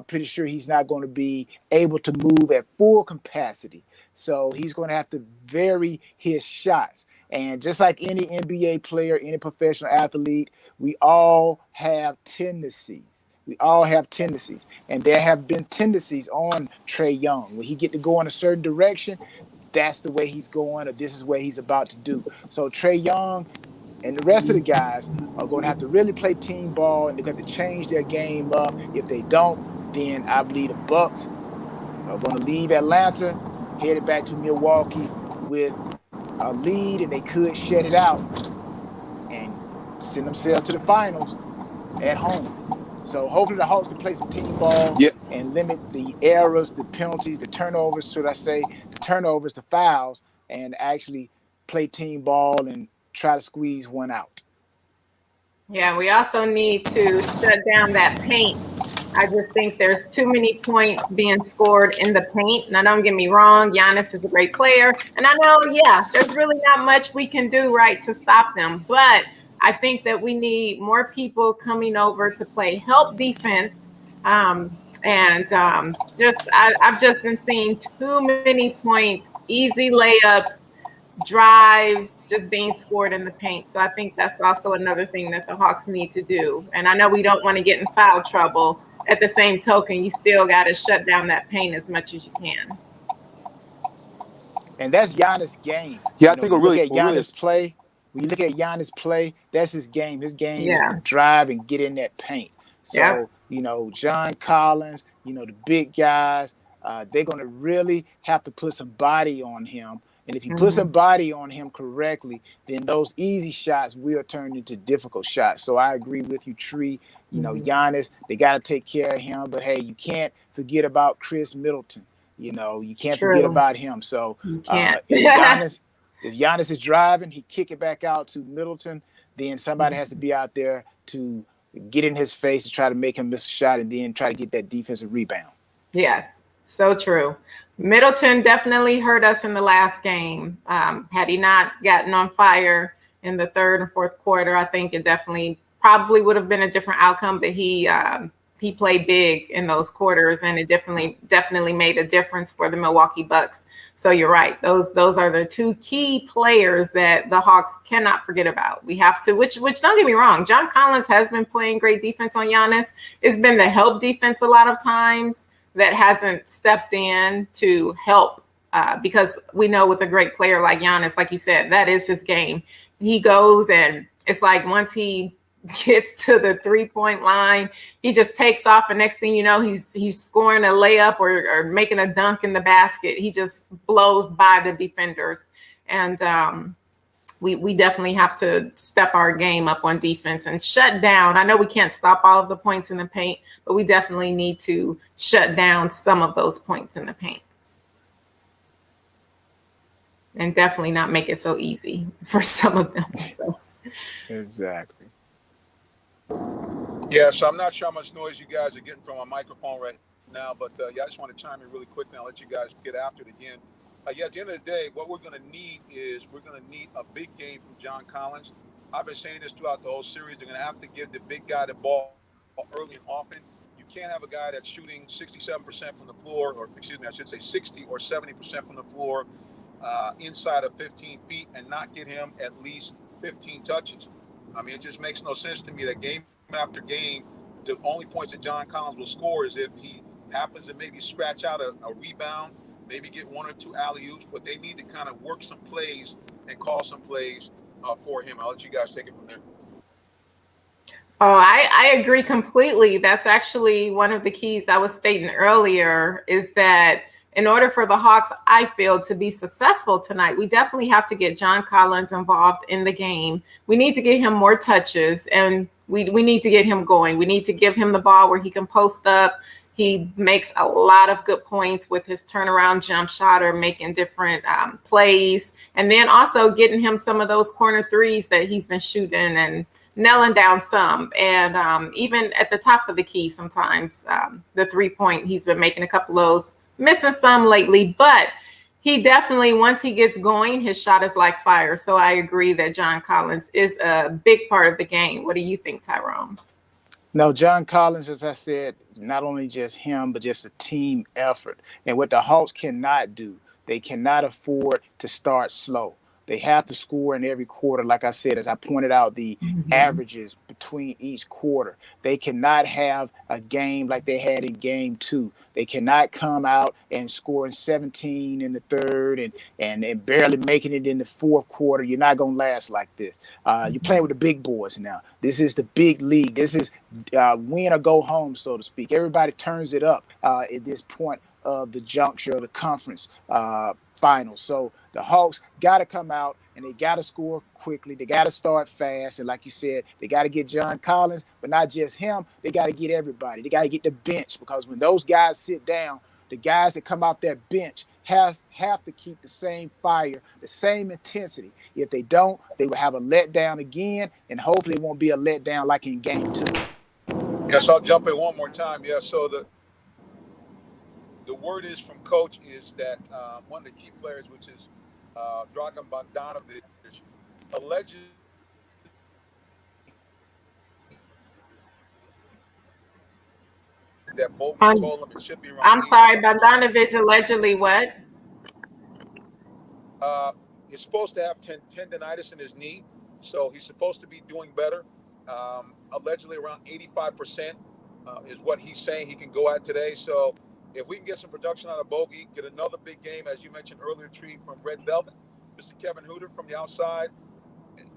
pretty sure he's not going to be able to move at full capacity. So he's going to have to vary his shots. And just like any NBA player, any professional athlete, we all have tendencies. And there have been tendencies on Trae Young. When he get to go in a certain direction, that's the way he's going, or this is what he's about to do. So Trae Young and the rest of the guys are going to have to really play team ball, and they're going to change their game up. If they don't, then I believe the Bucks are going to leave Atlanta, headed back to Milwaukee with a lead, and they could shut it out and send themselves to the finals at home. So hopefully the Hawks can play some team ball and limit the errors, the penalties, the turnovers, the fouls, and actually play team ball and try to squeeze one out. Yeah, we also need to shut down that paint. I just think there's too many points being scored in the paint. Now, don't get me wrong, Giannis is a great player. And I know, there's really not much we can do, right, to stop them. But I think that we need more people coming over to play help defense. I've just been seeing too many points, easy layups, drives just being scored in the paint. So I think that's also another thing that the Hawks need to do. And I know we don't want to get in foul trouble. At the same token, you still got to shut down that paint as much as you can. And that's Giannis' game. Yeah, I think When you look at Giannis play, that's his game. His game is to drive and get in that paint. So, John Collins, the big guys, they're going to really have to put some body on him. And if you put some body on him correctly, then those easy shots will turn into difficult shots. So I agree with you, Tree. Giannis, they got to take care of him. But, hey, you can't forget about Chris Middleton. You can't forget about him. So if Giannis is driving, he kick it back out to Middleton, then somebody has to be out there to get in his face to try to make him miss a shot and then try to get that defensive rebound. Yes, so true. Middleton definitely hurt us in the last game. Had he not gotten on fire in the third and fourth quarter, I think it probably would have been a different outcome, but he played big in those quarters, and it definitely made a difference for the Milwaukee Bucks. So you're right. Those are the two key players that the Hawks cannot forget about. We have to, which don't get me wrong, John Collins has been playing great defense on Giannis. It's been the help defense a lot of times that hasn't stepped in to help because we know with a great player like Giannis, like you said, that is his game. He goes and it's like once he gets to the 3-point line, he just takes off, and next thing you know, he's scoring a layup or making a dunk in the basket. He just blows by the defenders, and we definitely have to step our game up on defense and shut down. I know we can't stop all of the points in the paint, but we definitely need to shut down some of those points in the paint, and definitely not make it so easy for some of them. So. Exactly. Yeah, so I'm not sure how much noise you guys are getting from my microphone right now, but I just want to chime in really quick now, let you guys get after it again. At the end of the day, what we're going to need is a big game from John Collins. I've been saying this throughout the whole series. They're going to have to give the big guy the ball early and often. You can't have a guy that's shooting 67% from the floor, or excuse me, I should say 60 or 70% from the floor inside of 15 feet and not get him at least 15 touches. I mean, it just makes no sense to me that game after game, the only points that John Collins will score is if he happens to maybe scratch out a rebound, maybe get one or two alley-oops, but they need to kind of work some plays and call some plays for him. I'll let you guys take it from there. Oh, I agree completely. That's actually one of the keys I was stating earlier, is that in order for the Hawks, I feel, to be successful tonight, we definitely have to get John Collins involved in the game. We need to get him more touches, and we need to get him going. We need to give him the ball where he can post up. He makes a lot of good points with his turnaround jump shot or making different plays. And then also getting him some of those corner threes that he's been shooting and nailing down some. And even at the top of the key sometimes, the 3-point, he's been making a couple of those, missing some lately, but he definitely, once he gets going, his shot is like fire. So I agree that John Collins is a big part of the game. What do you think, Tyrone? No, John Collins, as I said, not only just him, but just a team effort. And what the Hawks cannot do, they cannot afford to start slow. They have to score in every quarter. Like I said, as I pointed out, the averages between each quarter. They cannot have a game like they had in game 2. They cannot come out and scoring 17 in the third and barely making it in the fourth quarter. You're not going to last like this. You're playing with the big boys now. This is the big league. This is win or go home, so to speak. Everybody turns it up at this point of the juncture of the conference finals. So the Hawks got to come out and they got to score quickly. They got to start fast. And like you said, they got to get John Collins, but not just him. They got to get everybody. They got to get the bench, because when those guys sit down, the guys that come off that bench have to keep the same fire, the same intensity. If they don't, they will have a letdown again, and hopefully it won't be a letdown like in game 2. Yes, I'll jump in one more time. Yeah, so the word is from Coach is that one of the key players, which is Dragan Bogdanovic, allegedly that Bogey told him it should be around. I'm sorry, Bogdanovich allegedly what? He's supposed to have tendonitis in his knee, so he's supposed to be doing better. Allegedly around 85% is what he's saying he can go at today. So if we can get some production out of Bogey, get another big game, as you mentioned earlier, Tree, from Red Velvet, Mr. Kevin Huter from the outside,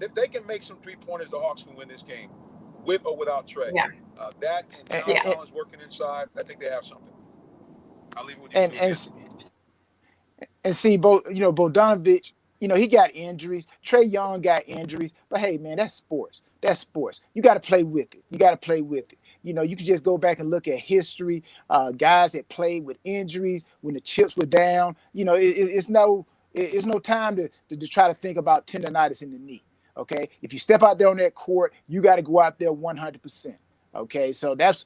if they can make some three-pointers, the Hawks can win this game, with or without Trey. Yeah. That and John Collins working inside, I think they have something. I'll leave it with you. And see, Bogdanovich, he got injuries. Trae Young got injuries. But, hey, man, that's sports. That's sports. You got to play with it. You can just go back and look at history, guys that played with injuries when the chips were down. It's no time to try to think about tendonitis in the knee, okay? If you step out there on that court, you got to go out there 100%. Okay, so that's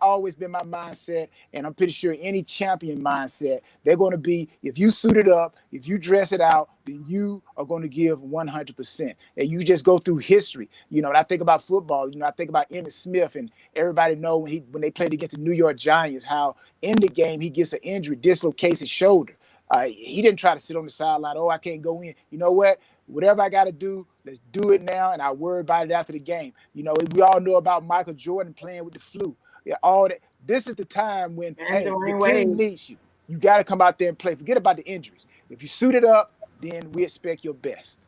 always been my mindset, and I'm pretty sure any champion mindset, they're going to be, if you suit it up, if you dress it out, then you are going to give 100%. And you just go through history. When I think about football, I think about Emmitt Smith, and everybody know when they played against the New York Giants, how in the game he gets an injury, dislocates his shoulder. He didn't try to sit on the sideline. Oh, I can't go in. You know what? Whatever I got to do, let's do it now, and I'll worry about it after the game. We all know about Michael Jordan playing with the flu. Yeah, all that. This is the time when the team needs you. You got to come out there and play. Forget about the injuries. If you suit it up, then we expect your best.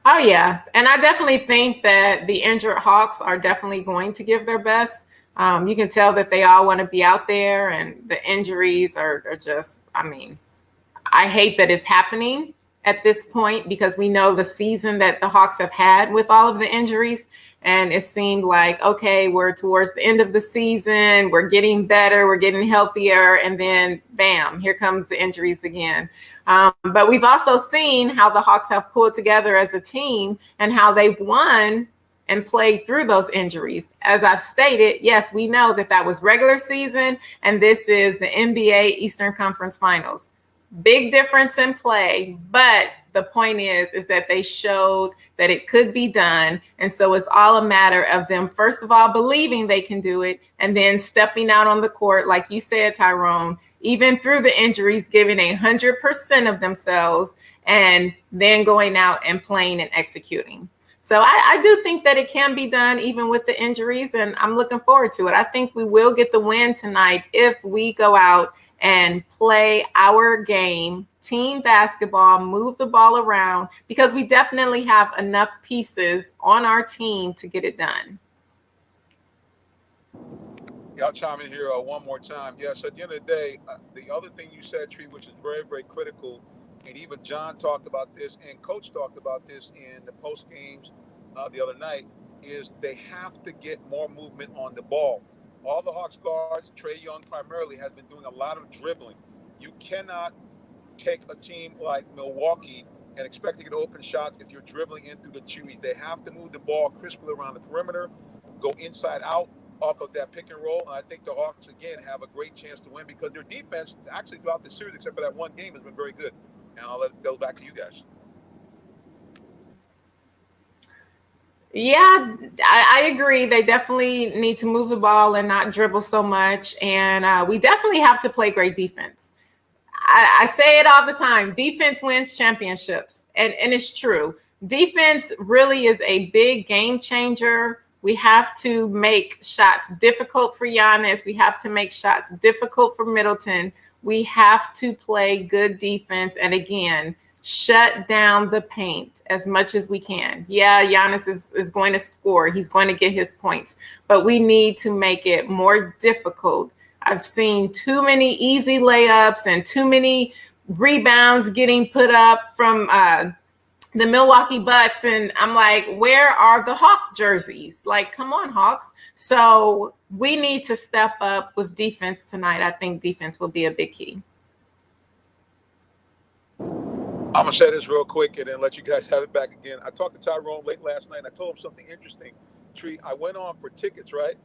Oh, yeah. And I definitely think that the injured Hawks are definitely going to give their best. You can tell that they all want to be out there, and the injuries are just, I hate that it's happening at this point, because we know the season that the Hawks have had with all of the injuries, and it seemed like, okay, we're towards the end of the season, we're getting better, we're getting healthier, and then bam, here comes the injuries again. But we've also seen how the Hawks have pulled together as a team and how they've won and played through those injuries. As I've stated, yes, we know that was regular season, and this is the NBA Eastern Conference Finals. Big difference in play, but the point is that they showed that it could be done. And so it's all a matter of them, first of all, believing they can do it, and then stepping out on the court, like you said, Tyrone, even through the injuries, giving 100% of themselves, and then going out and playing and executing. So I do think that it can be done even with the injuries, and I'm looking forward to it. I think we will get the win tonight if we go out and play our game, team basketball, move the ball around, because we definitely have enough pieces on our team to get it done. Yeah, I'll chime in here one more time. Yes, at the end of the day, the other thing you said, Tree, which is very, very critical, and even John talked about this and Coach talked about this in the post games the other night, is they have to get more movement on the ball. All the Hawks guards, Trae Young primarily, has been doing a lot of dribbling. You cannot take a team like Milwaukee and expect to get open shots if you're dribbling in through the trees. They have to move the ball crisply around the perimeter, go inside out off of that pick and roll. And I think the Hawks, again, have a great chance to win because their defense, actually throughout the series, except for that one game, has been very good. And I'll let it go back to you guys. Yeah, I agree. They definitely need to move the ball and not dribble so much. And we definitely have to play great defense. I say it all the time. Defense wins championships. And it's true. Defense really is a big game changer. We have to make shots difficult for Giannis. We have to make shots difficult for Middleton. We have to play good defense. And again, shut down the paint as much as we can. Yeah, Giannis is going to score. He's going to get his points, but we need to make it more difficult. I've seen too many easy layups and too many rebounds getting put up from the Milwaukee Bucks. And I'm like, where are the Hawk jerseys? Like, come on, Hawks. So we need to step up with defense tonight. I think defense will be a big key. I'm going to say this real quick and then let you guys have it back again. I talked to Tyrone late last night, and I told him something interesting. Tree, I went on for tickets, right?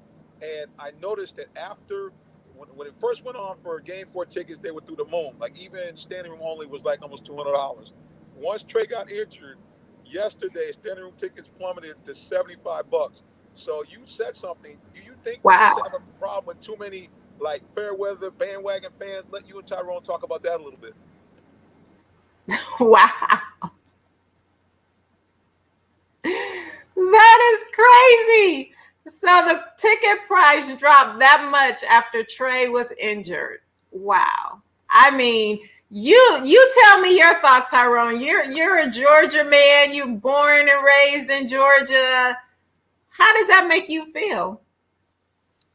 And I noticed that after, when it first went on for Game 4 tickets, they were through the moon. Like, even standing room only was like almost $200. Once Trey got injured, yesterday, standing room tickets plummeted to $75. So you said something. Do you think we Wow. used to have a problem with too many like fair weather bandwagon fans? Let you and Tyrone talk about that a little bit. Wow. That is crazy. So the ticket price dropped that much after Trey was injured. Wow. I mean, you tell me your thoughts, Tyrone. You're a Georgia man. You born and raised in Georgia. How does that make you feel?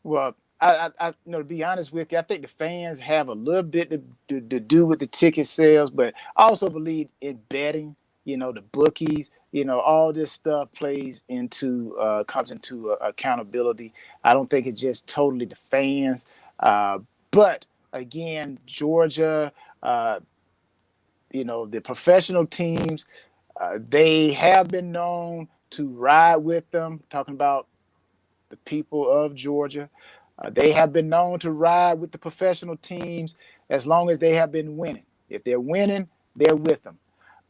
Well, I to be honest with you, I think the fans have a little bit to do with the ticket sales, but I also believe in betting. The bookies, all this stuff comes into accountability. I don't think it's just totally the fans, but again, Georgia, the professional teams, they have been known to ride with them. Talking about the people of Georgia. They have been known to ride with the professional teams as long as they have been winning. If they're winning, they're with them.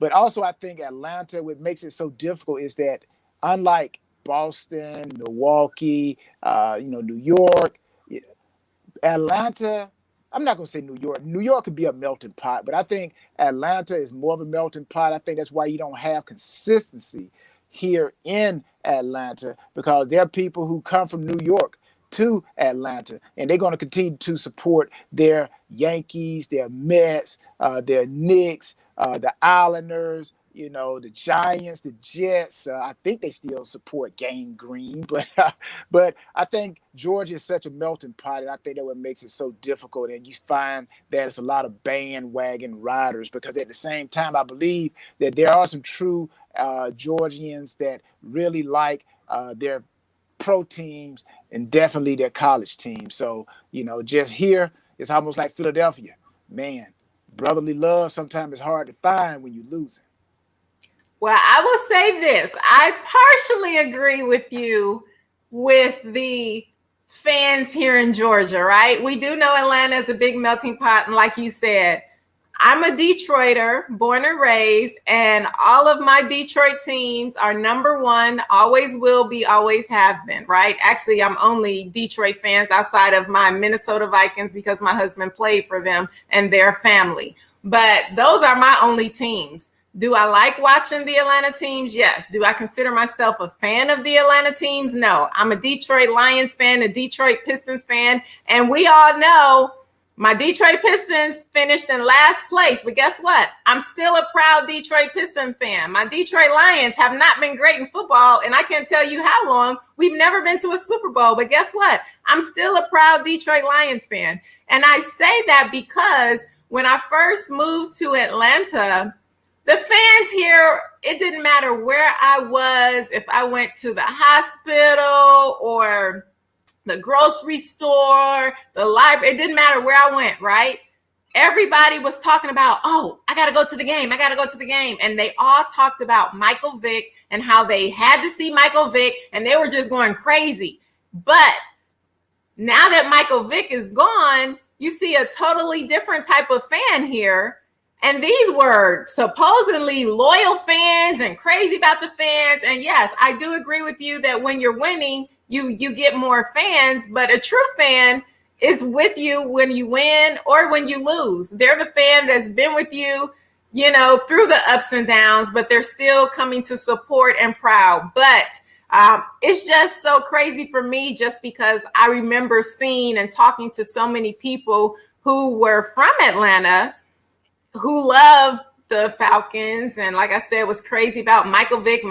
But also, I think Atlanta, what makes it so difficult is that unlike Boston, Milwaukee, New York, Atlanta, I'm not going to say New York. New York could be a melting pot, but I think Atlanta is more of a melting pot. I think that's why you don't have consistency here in Atlanta, because there are people who come from New York to Atlanta, and they're going to continue to support their Yankees, their Mets, their Knicks, the Islanders, the Giants, the Jets. I think they still support Game Green, but I think Georgia is such a melting pot, and I think that what makes it so difficult. And you find that it's a lot of bandwagon riders, because at the same time, I believe that there are some true Georgians that really like their pro teams and definitely their college teams. So, just here, it's almost like Philadelphia. Man, brotherly love sometimes is hard to find when you're losing. Well, I will say this. I partially agree with you with the fans here in Georgia, right? We do know Atlanta is a big melting pot. And like you said, I'm a Detroiter, born and raised, and all of my Detroit teams are number one, always will be, always have been, right? Actually, I'm only Detroit fans outside of my Minnesota Vikings because my husband played for them and their family. But those are my only teams. Do I like watching the Atlanta teams? Yes. Do I consider myself a fan of the Atlanta teams? No. I'm a Detroit Lions fan, a Detroit Pistons fan, and we all know my Detroit Pistons finished in last place, but guess what? I'm still a proud Detroit Pistons fan. My Detroit Lions have not been great in football, and I can't tell you how long. We've never been to a Super Bowl, but guess what? I'm still a proud Detroit Lions fan. And I say that because when I first moved to Atlanta, the fans here, it didn't matter where I was, if I went to the hospital or the grocery store, the library, it didn't matter where I went, right? Everybody was talking about, oh, I got to go to the game. I got to go to the game. And they all talked about Michael Vick and how they had to see Michael Vick, and they were just going crazy. But now that Michael Vick is gone, you see a totally different type of fan here. And these were supposedly loyal fans and crazy about the fans. And yes, I do agree with you that when you're winning, you get more fans, but a true fan is with you when you win or when you lose. They're the fan that's been with you, through the ups and downs, but they're still coming to support and proud. But it's just so crazy for me just because I remember seeing and talking to so many people who were from Atlanta who loved the Falcons, and like I said, was crazy about Michael Vick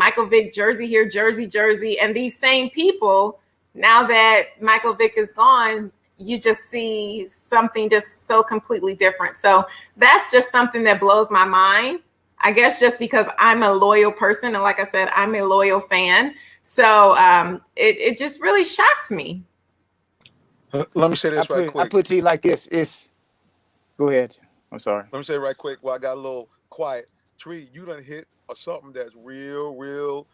jersey here, jersey. And these same people, now that Michael Vick is gone, you just see something just so completely different. So that's just something that blows my mind. I guess just because I'm a loyal person, and like I said, I'm a loyal fan. So it just really shocks me. Let me say this right quick. I put it to you like this. Go ahead. I'm sorry. Let me say right quick. Well, I got a little quiet. Tree, you done hit something that's real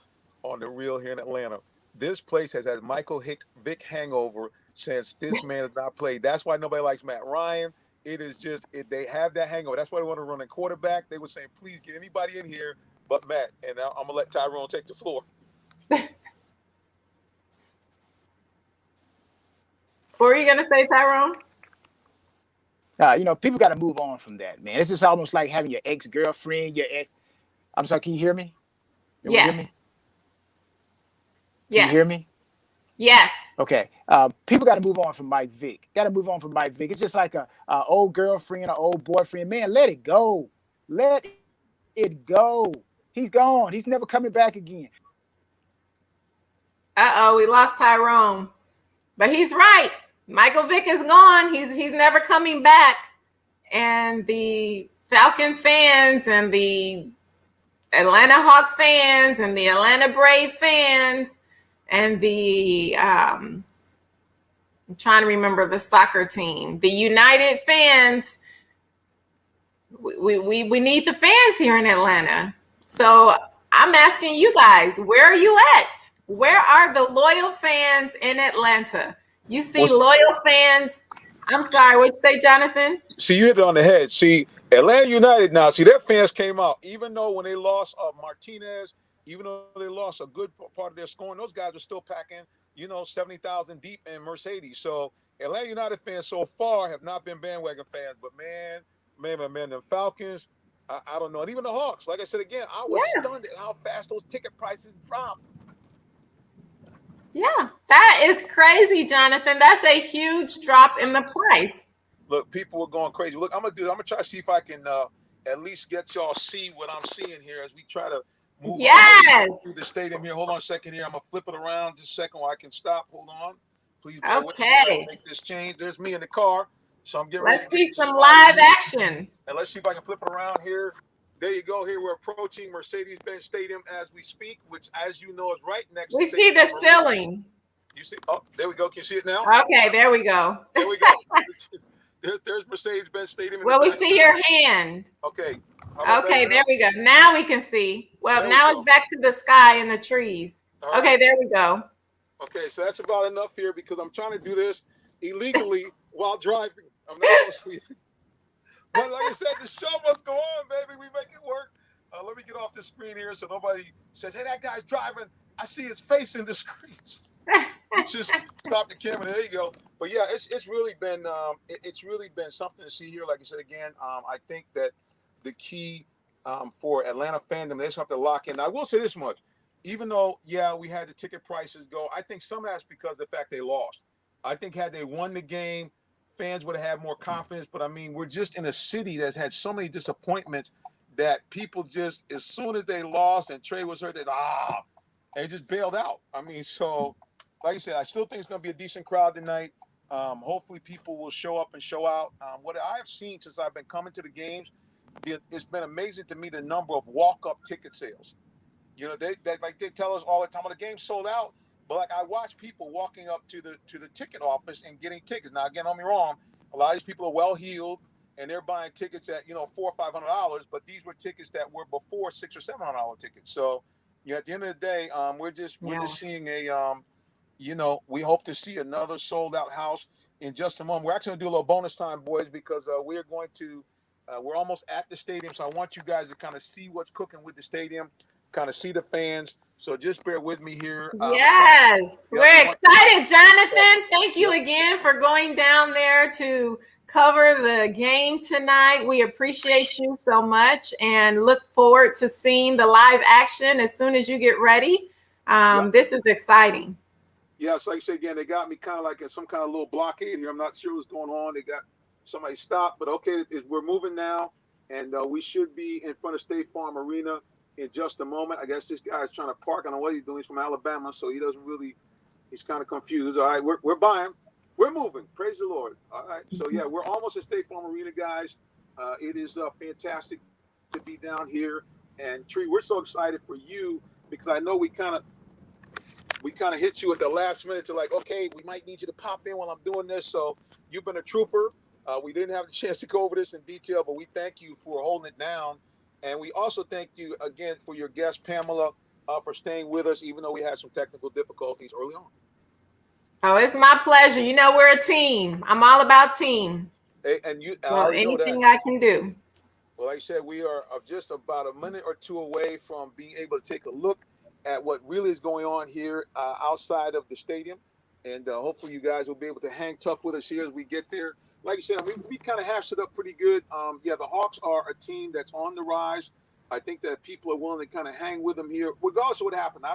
on the real here in Atlanta. This place has had Michael Vick hangover since this man has not played. That's why nobody likes Matt Ryan. It is just, they have that hangover. That's why they want to run a quarterback. They were saying, please get anybody in here but Matt. And now I'm going to let Tyrone take the floor. you going to say, Tyrone? People got to move on from that, man. It's just almost like having your ex-girlfriend, your ex. I'm sorry, can you hear me? Yes. Hear me? Can yes. you hear me? Yes. Okay. People got to move on from Mike Vick. It's just like a old girlfriend or old boyfriend. Man, let it go. Let it go. He's gone. He's never coming back again. Uh-oh, we lost Tyrone. But he's right. Michael Vick is gone. He's never coming back. And the Falcon fans and the Atlanta Hawk fans and the Atlanta Brave fans and the I'm trying to remember the soccer team, the United fans. We need the fans here in Atlanta. So I'm asking you guys, where are you at? Where are the loyal fans in Atlanta? You see loyal fans. I'm sorry, what'd you say, Jonathan? See, you hit it on the head. See, Atlanta United now, see, their fans came out, even though when they lost Martinez, even though they lost a good part of their scoring, those guys are still packing, 70,000 deep in Mercedes. So Atlanta United fans so far have not been bandwagon fans. But man, the Falcons, I don't know. And even the Hawks, like I said again, I was stunned at how fast those ticket prices dropped. Yeah, that is crazy, Jonathan. That's a huge drop in the price. Look, people were going crazy. Look, I'm gonna try to see if I can at least get y'all see what I'm seeing here as we try to move through the stadium here. Hold on a second here. I'm gonna flip it around just a second while I can stop. Hold on. Please bear with me as I make this change. There's me in the car. So I'm getting ready to see some live action. And let's see if I can flip it around here. There you go. Here we're approaching Mercedes-Benz Stadium as we speak, which, as you know, is right next to we see the ceiling. You see? Oh, there we go. Can you see it now? Okay, there we go. There we go. There's Mercedes-Benz Stadium. Well, we see your hand. Okay. Okay, there we go. Now we can see. Well, now it's back to the sky and the trees. Right. Okay, there we go. Okay, so that's about enough here because I'm trying to do this illegally while driving. I'm not supposed to. But like I said, the show must go on, baby. We make it work. Let me get off the screen here so nobody says, "Hey, that guy's driving. I see his face in the screen." Just stop the camera. There you go. But yeah, it's really been something to see here. Like I said again, I think that the key for Atlanta fandom, they just have to lock in. Now, I will say this much: even though we had the ticket prices go, I think some of that's because of the fact they lost. I think had they won the game, fans would have had more confidence. But I mean, we're just in a city that's had so many disappointments that people just, as soon as they lost and Trey was hurt, they just bailed out. I mean, so like I said, I still think it's going to be a decent crowd tonight. Hopefully people will show up and show out. What I've seen since I've been coming to the games, it's been amazing to me the number of walk-up ticket sales. They tell us all the time when the game's sold out, but like I watch people walking up to the ticket office and getting tickets. Now, again, don't get me wrong, a lot of these people are well-heeled and they're buying tickets at $400 or $500, but these were tickets that were before $600 or $700 tickets. So at the end of the day, we're just seeing we hope to see another sold-out house in just a moment. We're actually going to do a little bonus time, boys, because we're almost at the stadium. So I want you guys to kind of see what's cooking with the stadium, kind of see the fans. So just bear with me here. Yes, we're excited, Jonathan. Thank you again for going down there to cover the game tonight. We appreciate you so much and look forward to seeing the live action as soon as you get ready. This is exciting. Yeah, so like I said again, they got me kind of like in some kind of little blockade here. I'm not sure what's going on. They got somebody stopped, but okay, we're moving now, and we should be in front of State Farm Arena in just a moment. I guess this guy's trying to park. I don't know what he's doing. He's from Alabama, so he's kind of confused. All right, we're buying. We're moving. Praise the Lord. All right, so yeah, we're almost at State Farm Arena, guys. It is fantastic to be down here. And Tree, we're so excited for you because I know we kind of hit you at the last minute to like, okay, we might need you to pop in while I'm doing this. So you've been a trooper. We didn't have the chance to go over this in detail, but we thank you for holding it down. And we also thank you again for your guest, Pamela, for staying with us, even though we had some technical difficulties early on. Oh, it's my pleasure. We're a team. I'm all about team. And anything I can do. Well, like I said, we are just about a minute or two away from being able to take a look at what really is going on here outside of the stadium. And hopefully you guys will be able to hang tough with us here as we get there. Like I said, we kind of hashed it up pretty good. Yeah, the Hawks are a team that's on the rise. I think that people are willing to kind of hang with them here, regardless of what happened.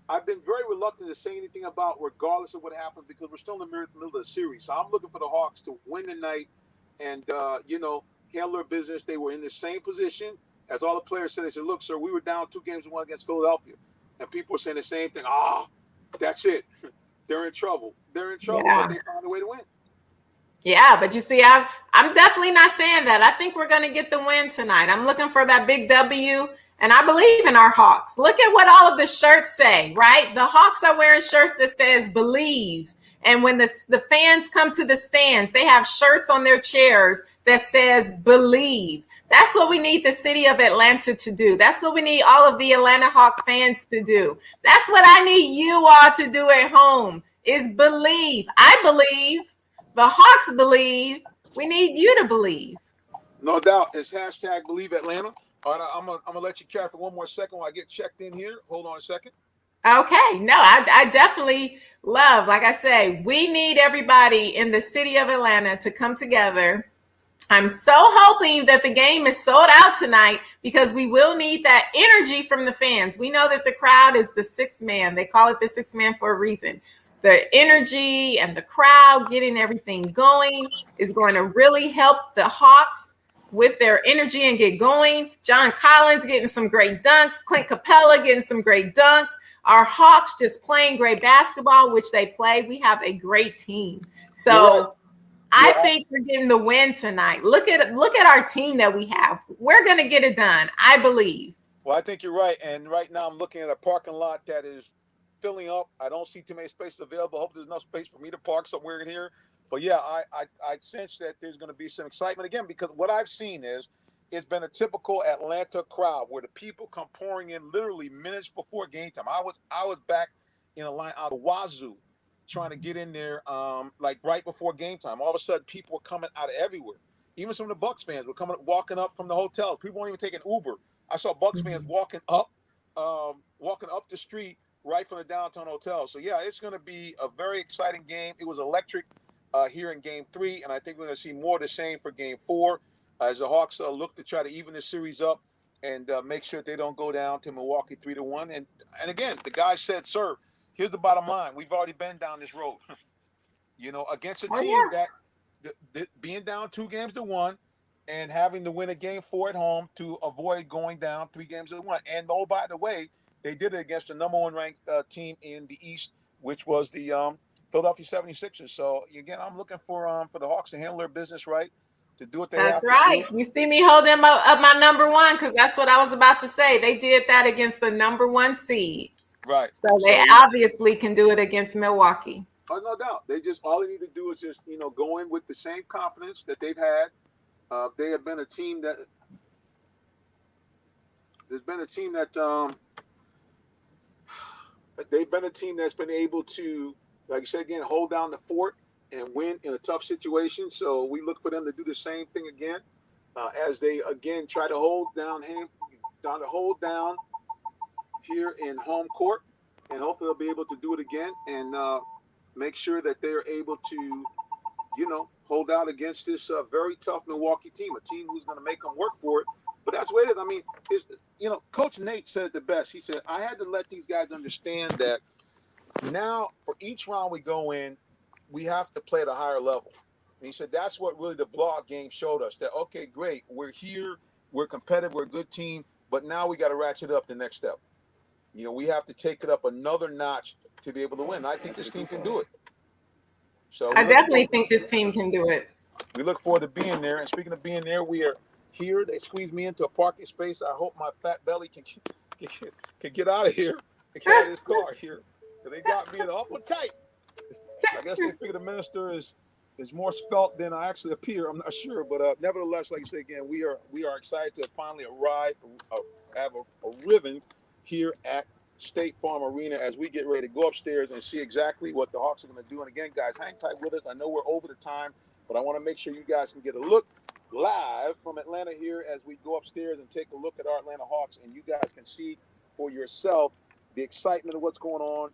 I've been very reluctant to say anything about regardless of what happens because we're still in the middle of the series. So I'm looking for the Hawks to win tonight and, handle their business. They were in the same position as all the players said. They said, look, sir, we were down 2-1 against Philadelphia. And people were saying the same thing. That's it. They're in trouble. They're in trouble, but they found a way to win. Yeah, but you see, I'm definitely not saying that. I think we're going to get the win tonight. I'm looking for that big W, and I believe in our Hawks. Look at what all of the shirts say, right? The Hawks are wearing shirts that says believe. And when the fans come to the stands, they have shirts on their chairs that says believe. That's what we need the city of Atlanta to do. That's what we need all of the Atlanta Hawk fans to do. That's what I need you all to do at home is believe. I believe. The Hawks believe. We need you to believe. No doubt. It's hashtag Believe Atlanta. All right, I'm gonna let you carry for one more second while I get checked in here. Hold on a second. Okay. No, I definitely love, like I say, we need everybody in the city of Atlanta to come together. I'm so hoping that the game is sold out tonight because we will need that energy from the fans. We know that the crowd is the sixth man. They call it the sixth man for a reason. The energy and the crowd getting everything going is going to really help the Hawks with their energy and get going. John Collins getting some great dunks. Clint Capella getting some great dunks. Our Hawks just playing great basketball, which they play. We have a great team. So I think we're getting the win tonight. Look at our team that we have. We're going to get it done, I believe. Well, I think you're right. And right now I'm looking at a parking lot that is filling up. I don't see too many spaces available. I hope there's enough space for me to park somewhere in here. But yeah, I sense that there's going to be some excitement again because what I've seen is it's been a typical Atlanta crowd where the people come pouring in literally minutes before game time. I was back in a line out of Wazoo trying to get in there like right before game time. All of a sudden people were coming out of everywhere. Even some of the Bucks fans were walking up from the hotels. People weren't even taking Uber. I saw Bucks fans walking up the street right from the downtown hotel. So yeah, it's going to be a very exciting game. It was electric here in Game 3, and I think we're going to see more of the same for Game 4 as the Hawks look to try to even the series up and make sure that they don't go down to Milwaukee 3-1. And again, the guy said, "Sir, here's the bottom line. We've already been down this road. Against a team that being down 2-1." And having to win a Game 4 at home to avoid going down 3-1. And oh, by the way, they did it against the number 1 ranked team in the East, which was the Philadelphia 76ers. So again, I'm looking for the Hawks to handle their business right, to do what they have to do. That's right. You see me holding up my number 1 because that's what I was about to say. They did that against the number 1 seed. Right. So they obviously can do it against Milwaukee. Oh, no doubt. All they need to do is just go in with the same confidence that they've had. They have been a team that they've been a team that's been able to, like you said again, hold down the fort and win in a tough situation. So we look for them to do the same thing again as they again try to hold down here in home court, and hopefully they'll be able to do it again and make sure that they're able to hold out against this very tough Milwaukee team, a team who's going to make them work for it. But that's what it is. I mean, Coach Nate said it the best. He said, I had to let these guys understand that now for each round we go in, we have to play at a higher level. And he said, that's what really the blog game showed us, that, okay, great, we're here, we're competitive, we're a good team, but now we got to ratchet up the next step. We have to take it up another notch to be able to win. And I think this team can do it. So I definitely think this team can do it. We look forward to being there. And speaking of being there, we are here. They squeezed me into a parking space. I hope my fat belly can get out of here and get out of this car here. They got me in awful tight. I guess they figure the minister is more svelte than I actually appear. I'm not sure. But nevertheless, like you say again, we are excited to finally arrive, have a ribbon here at State Farm Arena as we get ready to go upstairs and see exactly what the Hawks are going to do. And again, guys, hang tight with us. I know we're over the time, but I want to make sure you guys can get a look live from Atlanta here as we go upstairs and take a look at our Atlanta Hawks, and you guys can see for yourself the excitement of what's going on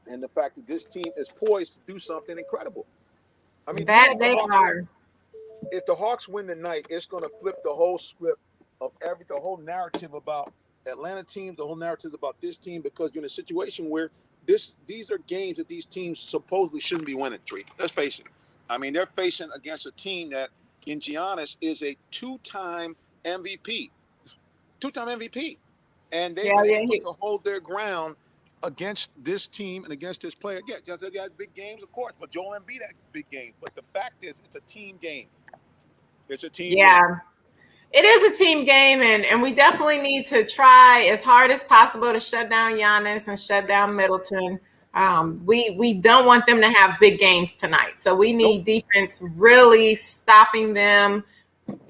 and the fact that this team is poised to do something incredible. I mean, that they are. If the Hawks win tonight, it's going to flip the whole script of the whole narrative about Atlanta teams, the whole narrative about this team, because you're in a situation where these are games that these teams supposedly shouldn't be winning. Let's face it. I mean, they're facing against a team that, in Giannis, is a two-time MVP, and they were able to hold their ground against this team and against this player. Yeah, they had big games, of course, but Joel Embiid had big games. But the fact is, it's a team game. It's a team game. It is a team game, and we definitely need to try as hard as possible to shut down Giannis and shut down Middleton. We don't want them to have big games tonight. So we need defense really stopping them,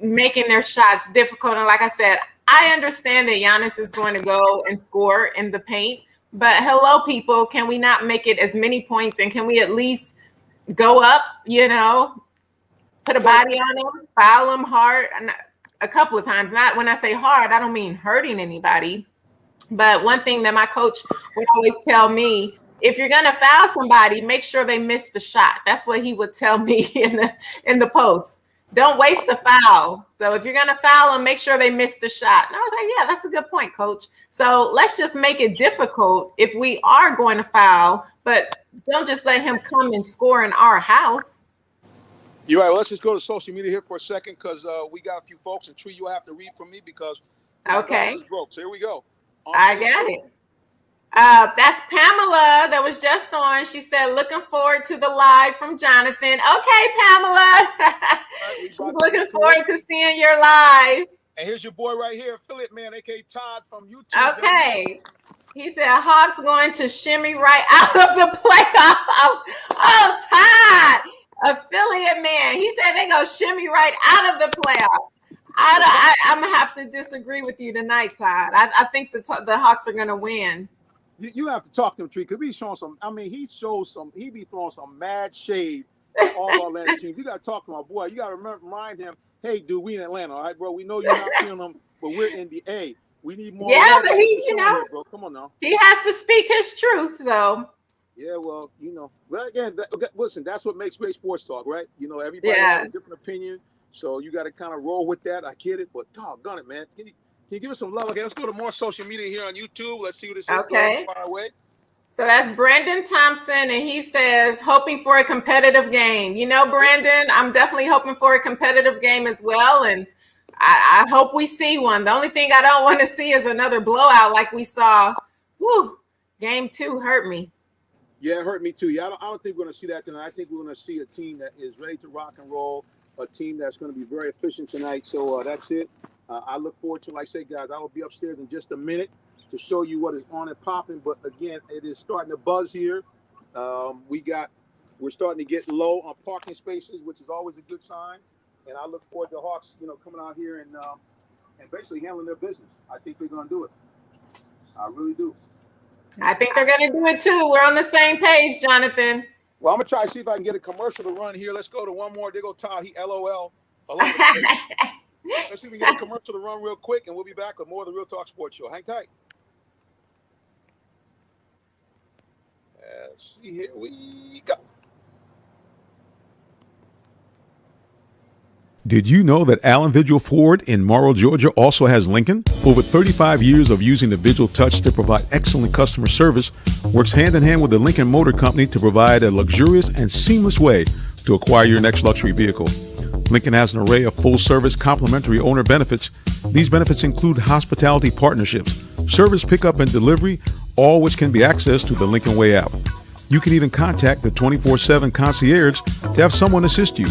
making their shots difficult. And like I said, I understand that Giannis is going to go and score in the paint. But hello, people, can we not make it as many points? And can we at least go up, put a body on him, foul him hard a couple of times? Not when I say hard, I don't mean hurting anybody. But one thing that my coach would always tell me, if you're going to foul somebody, make sure they miss the shot. That's what he would tell me in the post. Don't waste the foul. So if you're going to foul them, make sure they miss the shot. And I was like, yeah, that's a good point, coach. So let's just make it difficult if we are going to foul, but don't just let him come and score in our house. You're right. Well, let's just go to social media here for a second, because we got a few folks, and Tree, you'll have to read from me because okay, is broke. So here we go. I got it. That's Pamela that was just on. She said, looking forward to the live from Jonathan. Okay, Pamela. She's looking forward to seeing your live. And here's your boy right here, affiliate man, a.k.a. Todd from YouTube. Okay. He said, Hawks going to shimmy right out of the playoffs. Oh, Todd, affiliate man. He said they go shimmy right out of the playoffs. I'm going to have to disagree with you tonight, Todd. I think the Hawks are going to win. You have to talk to him, Tree, because he's showing some. I mean, he be throwing some mad shade at all our Atlanta teams. You got to talk to my boy. You got to remind him, hey, dude, we in Atlanta, all right, bro? We know you're not feeling them, but we're in the A. We need more. Yeah, but he, here, bro. Come on now. He has to speak his truth, so. Yeah, well, well, again, listen, that's what makes great sports talk, right? Everybody has a different opinion, so you got to kind of roll with that. I get it, but doggone it, man. Can you give us some love? Okay, let's go to more social media here on YouTube. Let's see what this is. Okay. Far away. So that's Brandon Thompson, and he says, hoping for a competitive game. Brandon, I'm definitely hoping for a competitive game as well, and I hope we see one. The only thing I don't want to see is another blowout like we saw. Game 2 hurt me. Yeah, it hurt me too. Yeah, I don't think we're going to see that tonight. I think we're going to see a team that is ready to rock and roll, a team that's going to be very efficient tonight. So that's it. I look forward to, like I say, guys, I will be upstairs in just a minute to show you what is on and popping. But again, it is starting to buzz here. We're starting to get low on parking spaces, which is always a good sign. And I look forward to Hawks, coming out here and basically handling their business. I think they're going to do it. I really do. I think they're going to do it too. We're on the same page, Jonathan. Well, I'm going to try to see if I can get a commercial to run here. Let's go to one more. There go Todd. He LOL. Let's see if we can get a commercial to run real quick, and we'll be back with more of the Real Talk Sports Show. Hang tight. Let's see, here we go. Did you know that Allen Vigil Ford in Morrow, Georgia also has Lincoln? Over 35 years of using the Vigil Touch to provide excellent customer service, works hand in hand with the Lincoln Motor Company to provide a luxurious and seamless way to acquire your next luxury vehicle. Lincoln has an array of full-service complimentary owner benefits. These benefits include hospitality partnerships, service pickup and delivery, all which can be accessed through the Lincoln Way app. You can even contact the 24/7 concierge to have someone assist you.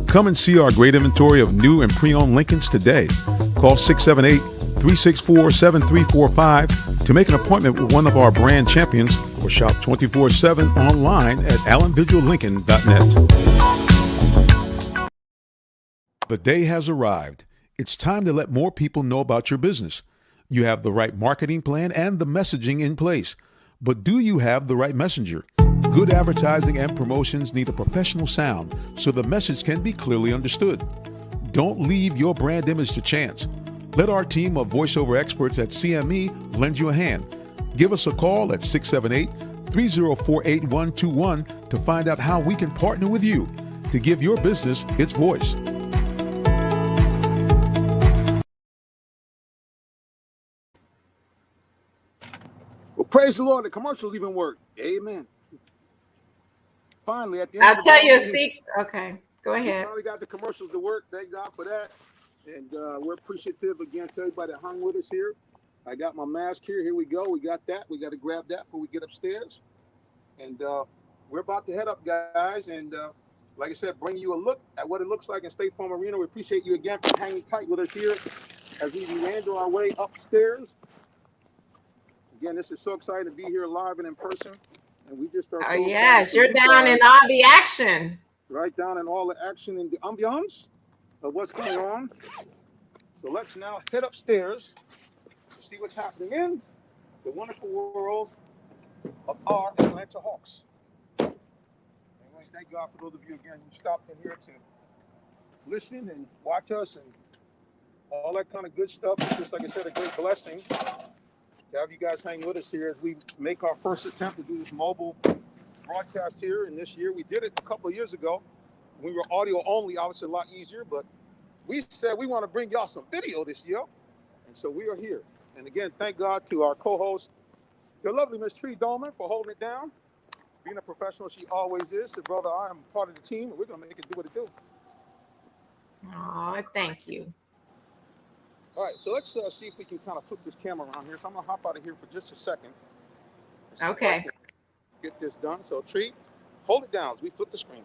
Come and see our great inventory of new and pre-owned Lincolns today. Call 678-364-7345 to make an appointment with one of our brand champions or shop 24/7 online at allenvigillincoln.net. The day has arrived. It's time to let more people know about your business. You have the right marketing plan and the messaging in place. But do you have the right messenger? Good advertising and promotions need a professional sound so the message can be clearly understood. Don't leave your brand image to chance. Let our team of voiceover experts at CME lend you a hand. Give us a call at 888-304-8121 to find out how we can partner with you to give your business its voice. Well, praise the Lord. The commercials even work. Amen. Finally, at the end I'll of the tell you a day, secret. Okay, go we ahead. finally got the commercials to work. Thank God for that. And we're appreciative again to everybody that hung with us here. I got my mask here. Here we go. We got that. We got to grab that before we get upstairs. And we're about to head up, guys. And like I said, bring you a look at what it looks like in State Farm Arena. We appreciate you again for hanging tight with us here as we meander our way upstairs. Again, this is so exciting to be here live and in person. And we just are Oh, so yes, you're down in all the action. Right down in all the action and the ambiance of what's going on. So let's now head upstairs to see what's happening in the wonderful world of our Atlanta Hawks. And I thank God for those of you again who stopped in here to listen and watch us and all that kind of good stuff. It's just, like I said, a great blessing to have you guys hang with us here as we make our first attempt to do this mobile broadcast here. And this year we did it a couple of years ago. We were audio only, obviously a lot easier, but we said we want to bring y'all some video this year. And so we are here. And again, thank God to our co-host, the lovely Miss Tree Dolman, for holding it down. Being a professional she always is. So, brother, I am part of the team, and we're going to make it do what it do. Oh, thank you. All right, so let's see if we can kind of flip this camera around here. So I'm going to hop out of here for just a second. Okay. Get this done. So, Tree, hold it down as we flip the screen.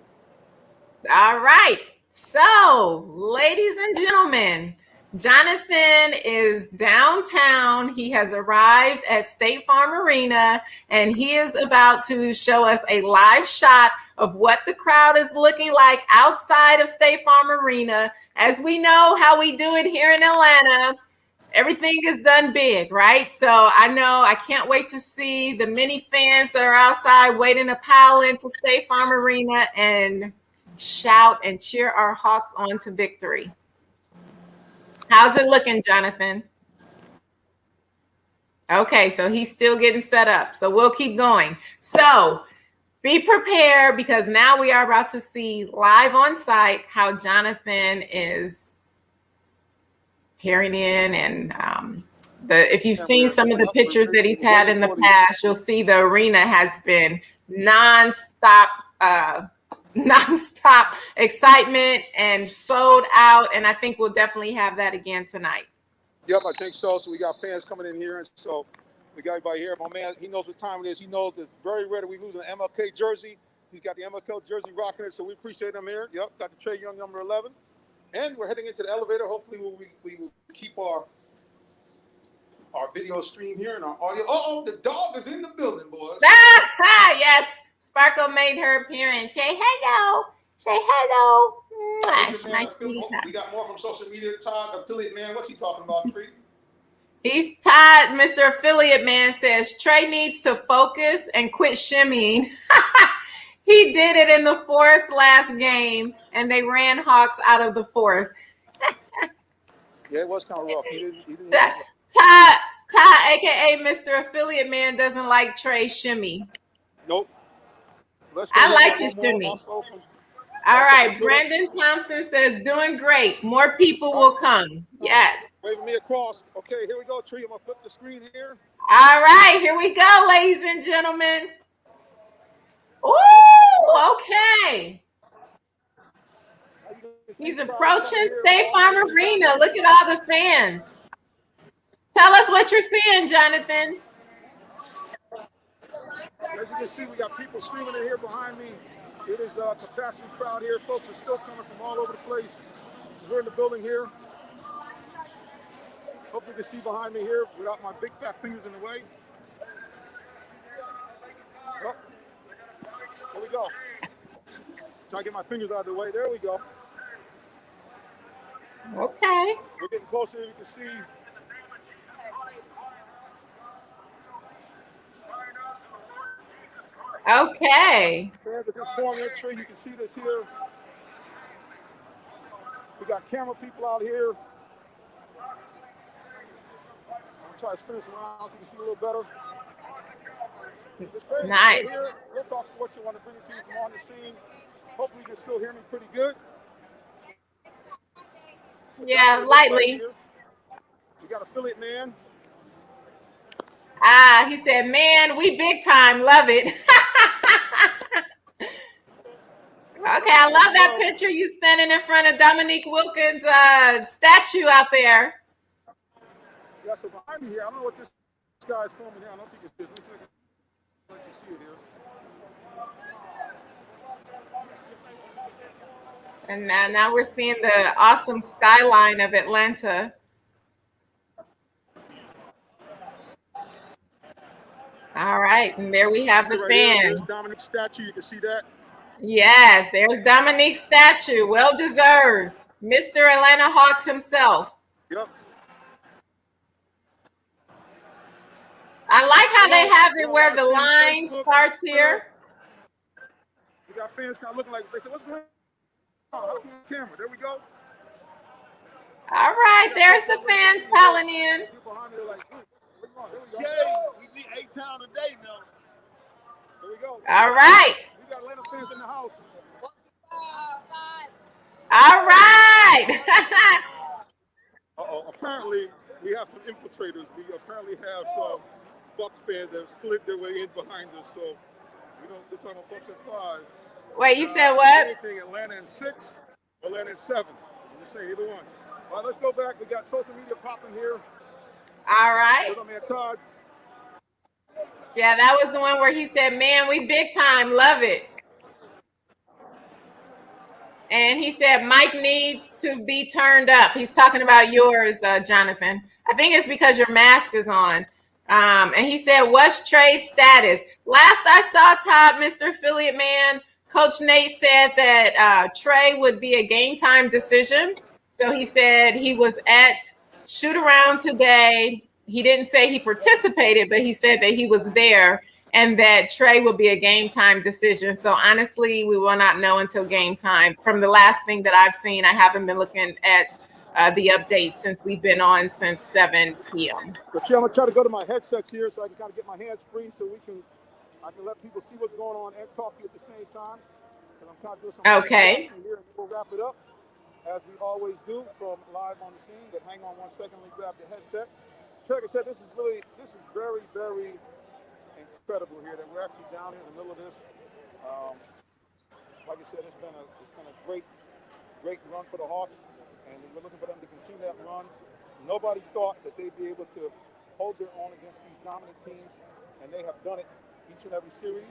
All right. So, ladies and gentlemen, Jonathan is downtown. He has arrived at State Farm Arena, and he is about to show us a live shot of what the crowd is looking like outside of State Farm Arena. As we know how we do it here in Atlanta, everything is done big, right? So I know I can't wait to see the many fans that are outside waiting to pile into State Farm Arena and shout and cheer our Hawks on to victory. How's it looking, Jonathan? Okay, so he's still getting set up. So we'll keep going. So be prepared, because now we are about to see live on site how Jonathan is hearing in. And if you've seen some of the pictures that he's had in the past, you'll see the arena has been nonstop excitement and sold out. And I think we'll definitely have that again tonight. Yep, I think so. So we got fans coming in here. And so we got everybody here. My man, he knows what time it is. He knows it's very rare that we lose an MLK jersey. He's got the MLK jersey rocking it. So we appreciate him here. Yep, got the Trey Young number 11. And we're heading into the elevator. Hopefully we will keep our video stream here and our audio. Uh-oh, the dog is in the building, boys. Yes, Sparkle made her appearance. Say hello. Say hello. We got more from social media. Todd, affiliate man. What's he talking about, Tree? He's Todd, Mr. Affiliate Man, says Trey needs to focus and quit shimmying. He did it in the fourth last game, and they ran Hawks out of the fourth. Yeah, it was kind of rough. He didn't Todd, a.k.a. Mr. Affiliate Man, doesn't like Trey shimmy. Nope. I like his shimmy. All right, Brandon Thompson says, doing great. More people will come. Yes. Waving me across. Okay, here we go, Tree. I'm going to flip the screen here. All right, here we go, ladies and gentlemen. Ooh, okay. He's approaching State Farm Arena. Look at all the fans. Tell us what you're seeing, Jonathan. As you can see, we got people streaming in here behind me. It is a capacity crowd here. Folks are still coming from all over the place. We're in the building here. Hope you can see behind me here without my big fat fingers in the way. Oh, here we go. Try to get my fingers out of the way. There we go. Okay. We're getting closer. You can see. Okay. At this point, you can see this here. We got camera people out here. I'm trying to spin this around so you can see a little better. Nice. We'll talk sports. I want to bring it to you from on the scene. Hopefully you can still hear me pretty good. Yeah, lightly. We got affiliate man. He said, man, we big time. Love it. Okay, I love that picture. You standing in front of Dominique Wilkins' statue out there. Yeah, so behind me here, I don't know what this guy's filming here. I don't think it's this. Let you see it here. And now we're seeing the awesome skyline of Atlanta. All right, and there we have the fan. There's Dominique's statue. You can see that. Yes, there's Dominique's statue. Well deserved. Mr. Atlanta Hawks himself. Yep. I like how they have it where the line starts here. You got fans kind of looking like, they said, what's going on? How come on camera? There we go. All right, there's the fans piling in. Yay, we need A-Town today now. There we go. All right. We got Atlanta fans in the house. All right. Apparently, we have some infiltrators. We apparently have some Bucks fans that have slid their way in behind us. So, they're talking about Bucks at 5. Wait, you said what? Anything Atlanta in 6, Atlanta in 7. I'm just saying either one. All right, let's go back. We got social media popping here. All right. Little man Todd. Yeah, that was the one where he said, man, we big time. Love it. And he said, Mike needs to be turned up. He's talking about yours, Jonathan. I think it's because your mask is on. And he said, what's Trey's status? Last I saw Todd, Mr. Affiliate Man, Coach Nate said that Trey would be a game time decision. So he said he was at shoot around today. He didn't say he participated, but he said that he was there and that Trey will be a game time decision. So honestly, we will not know until game time. From the last thing that I've seen, I haven't been looking at the updates since we've been on since 7 p.m. So, I'm gonna try to go to my headsets here so I can kind of get my hands free so I can let people see what's going on and talk to you at the same time. Because I'm kind of doing some okay here, and we'll wrap it up as we always do from live on the scene. But hang on one second, let me grab the headset. Like I said, this is very, very incredible here that we're actually down here in the middle of this. Like I said, it's been a great run for the Hawks, and we're looking for them to continue that run. Nobody thought that they'd be able to hold their own against these dominant teams, and they have done it each and every series.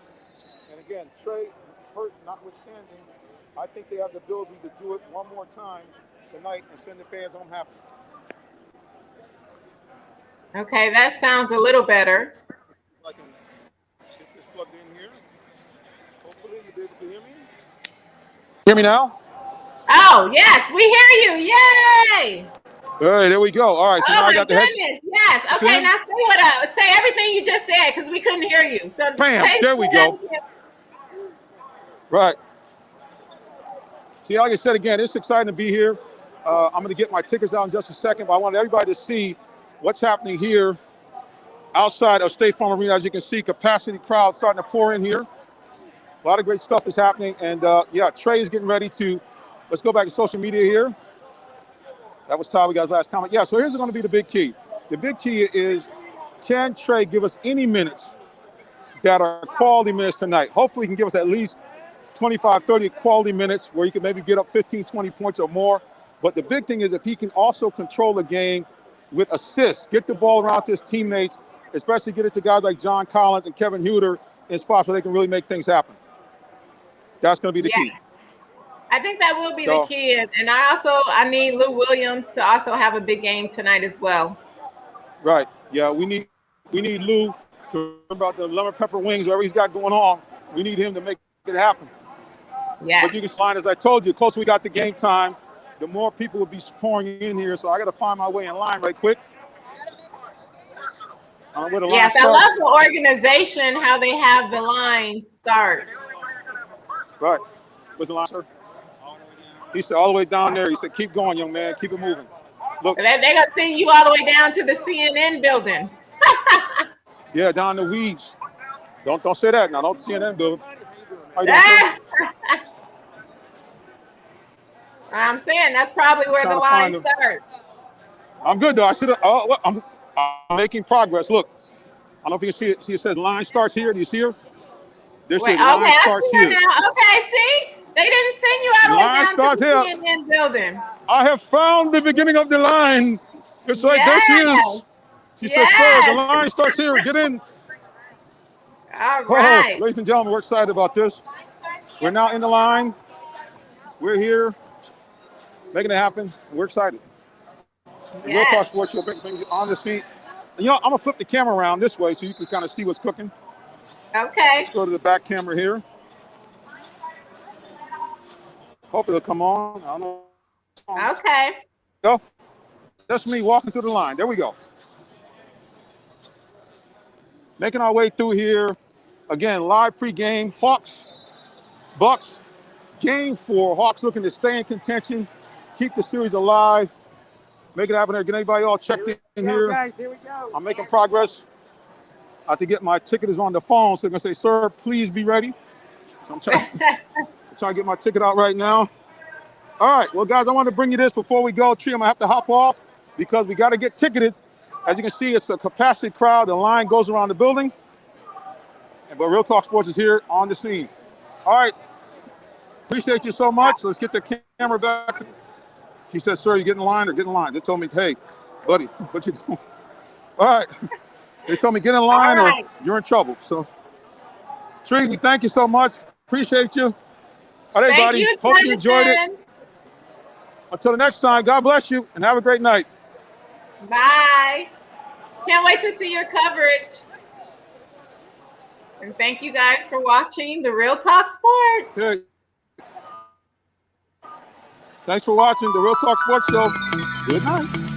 And again, Trey, hurt notwithstanding, I think they have the ability to do it one more time tonight and send the fans home happy. Okay, that sounds a little better. I can get this plugged in here. Hopefully you'll be able to hear me. Hear me now? Oh, yes, we hear you. Yay! All right, there we go. All right, so now I got the headset. Yes. Okay, now say everything you just said because we couldn't hear you. So bam, there we go. Right. See, like I said again, it's exciting to be here. I'm going to get my tickets out in just a second, but I want everybody to see what's happening here outside of State Farm Arena. As you can see, capacity crowd starting to pour in here. A lot of great stuff is happening. And yeah, Trey is getting ready to, let's go back to social media here. That was Todd, we got his last comment. Yeah, so here's going to be the big key. The big key is, can Trey give us any minutes that are quality minutes tonight? Hopefully he can give us at least 25, 30 quality minutes where he can maybe get up 15, 20 points or more. But the big thing is if he can also control the game with assists, get the ball around to his teammates, especially get it to guys like John Collins and Kevin Huter in spots where they can really make things happen. That's going to be the key. I think that will be the key. And I need Lou Williams to also have a big game tonight as well. Right. Yeah, we need Lou to remember about the lemon pepper wings, whatever he's got going on. We need him to make it happen. Yeah. But you can find, as I told you, the closer we got to game time, the more people will be pouring in here. So I got to find my way in line right quick. Yes, I love the organization, how they have the line start. Right. Where's the line, sir? He said all the way down there. He said, keep going, young man. Keep it moving. Look. They're going to send you all the way down to the CNN building. Yeah, down the weeds. Don't say that now. Don't CNN do it. I'm saying that's probably where the line starts. I'm good though. I should have. I'm making progress. Look, I don't know if you can see it. See, it says line starts here. Do you see her? There says line starts here. Now. Okay, see, they didn't send you all the way down to the CNN building. I have found the beginning of the line. It's like there she is. She said, "Sir, the line starts here. Get in." All right, ladies and gentlemen, we're excited about this. We're now in the line. We're here, making it happen. We're excited. Real Talk Sports Show brings on the scene. And, I'm gonna flip the camera around this way so you can kind of see what's cooking. Okay. Let's go to the back camera here. Hope it'll come on. I don't know. Okay. Go. That's me walking through the line. There we go. Making our way through here. Again, live pregame. Hawks, Bucks. Game 4. Hawks looking to stay in contention, keep the series alive, make it happen there. Get anybody all checked in here. Guys, here we go. I'm making progress. I have to get my ticket is on the phone, so they're gonna say, "Sir, please be ready." I'm trying to get my ticket out right now. All right, well, guys, I want to bring you this before we go. Tree, I'm gonna have to hop off because we got to get ticketed. As you can see, it's a capacity crowd. The line goes around the building. But Real Talk Sports is here on the scene. All right. Appreciate you so much. Let's get the camera back. He said, "Sir, you get in line or get in line?" They told me, "Hey, buddy, what you doing?" All right. They told me, "Get in line or you're in trouble." So, Tree, we thank you so much. Appreciate you. All right, everybody. Hope you enjoyed it. Until the next time, God bless you and have a great night. Bye. Can't wait to see your coverage. And thank you guys for watching the Real Talk Sports. Okay. Thanks for watching the Real Talk Sports Show. Good night.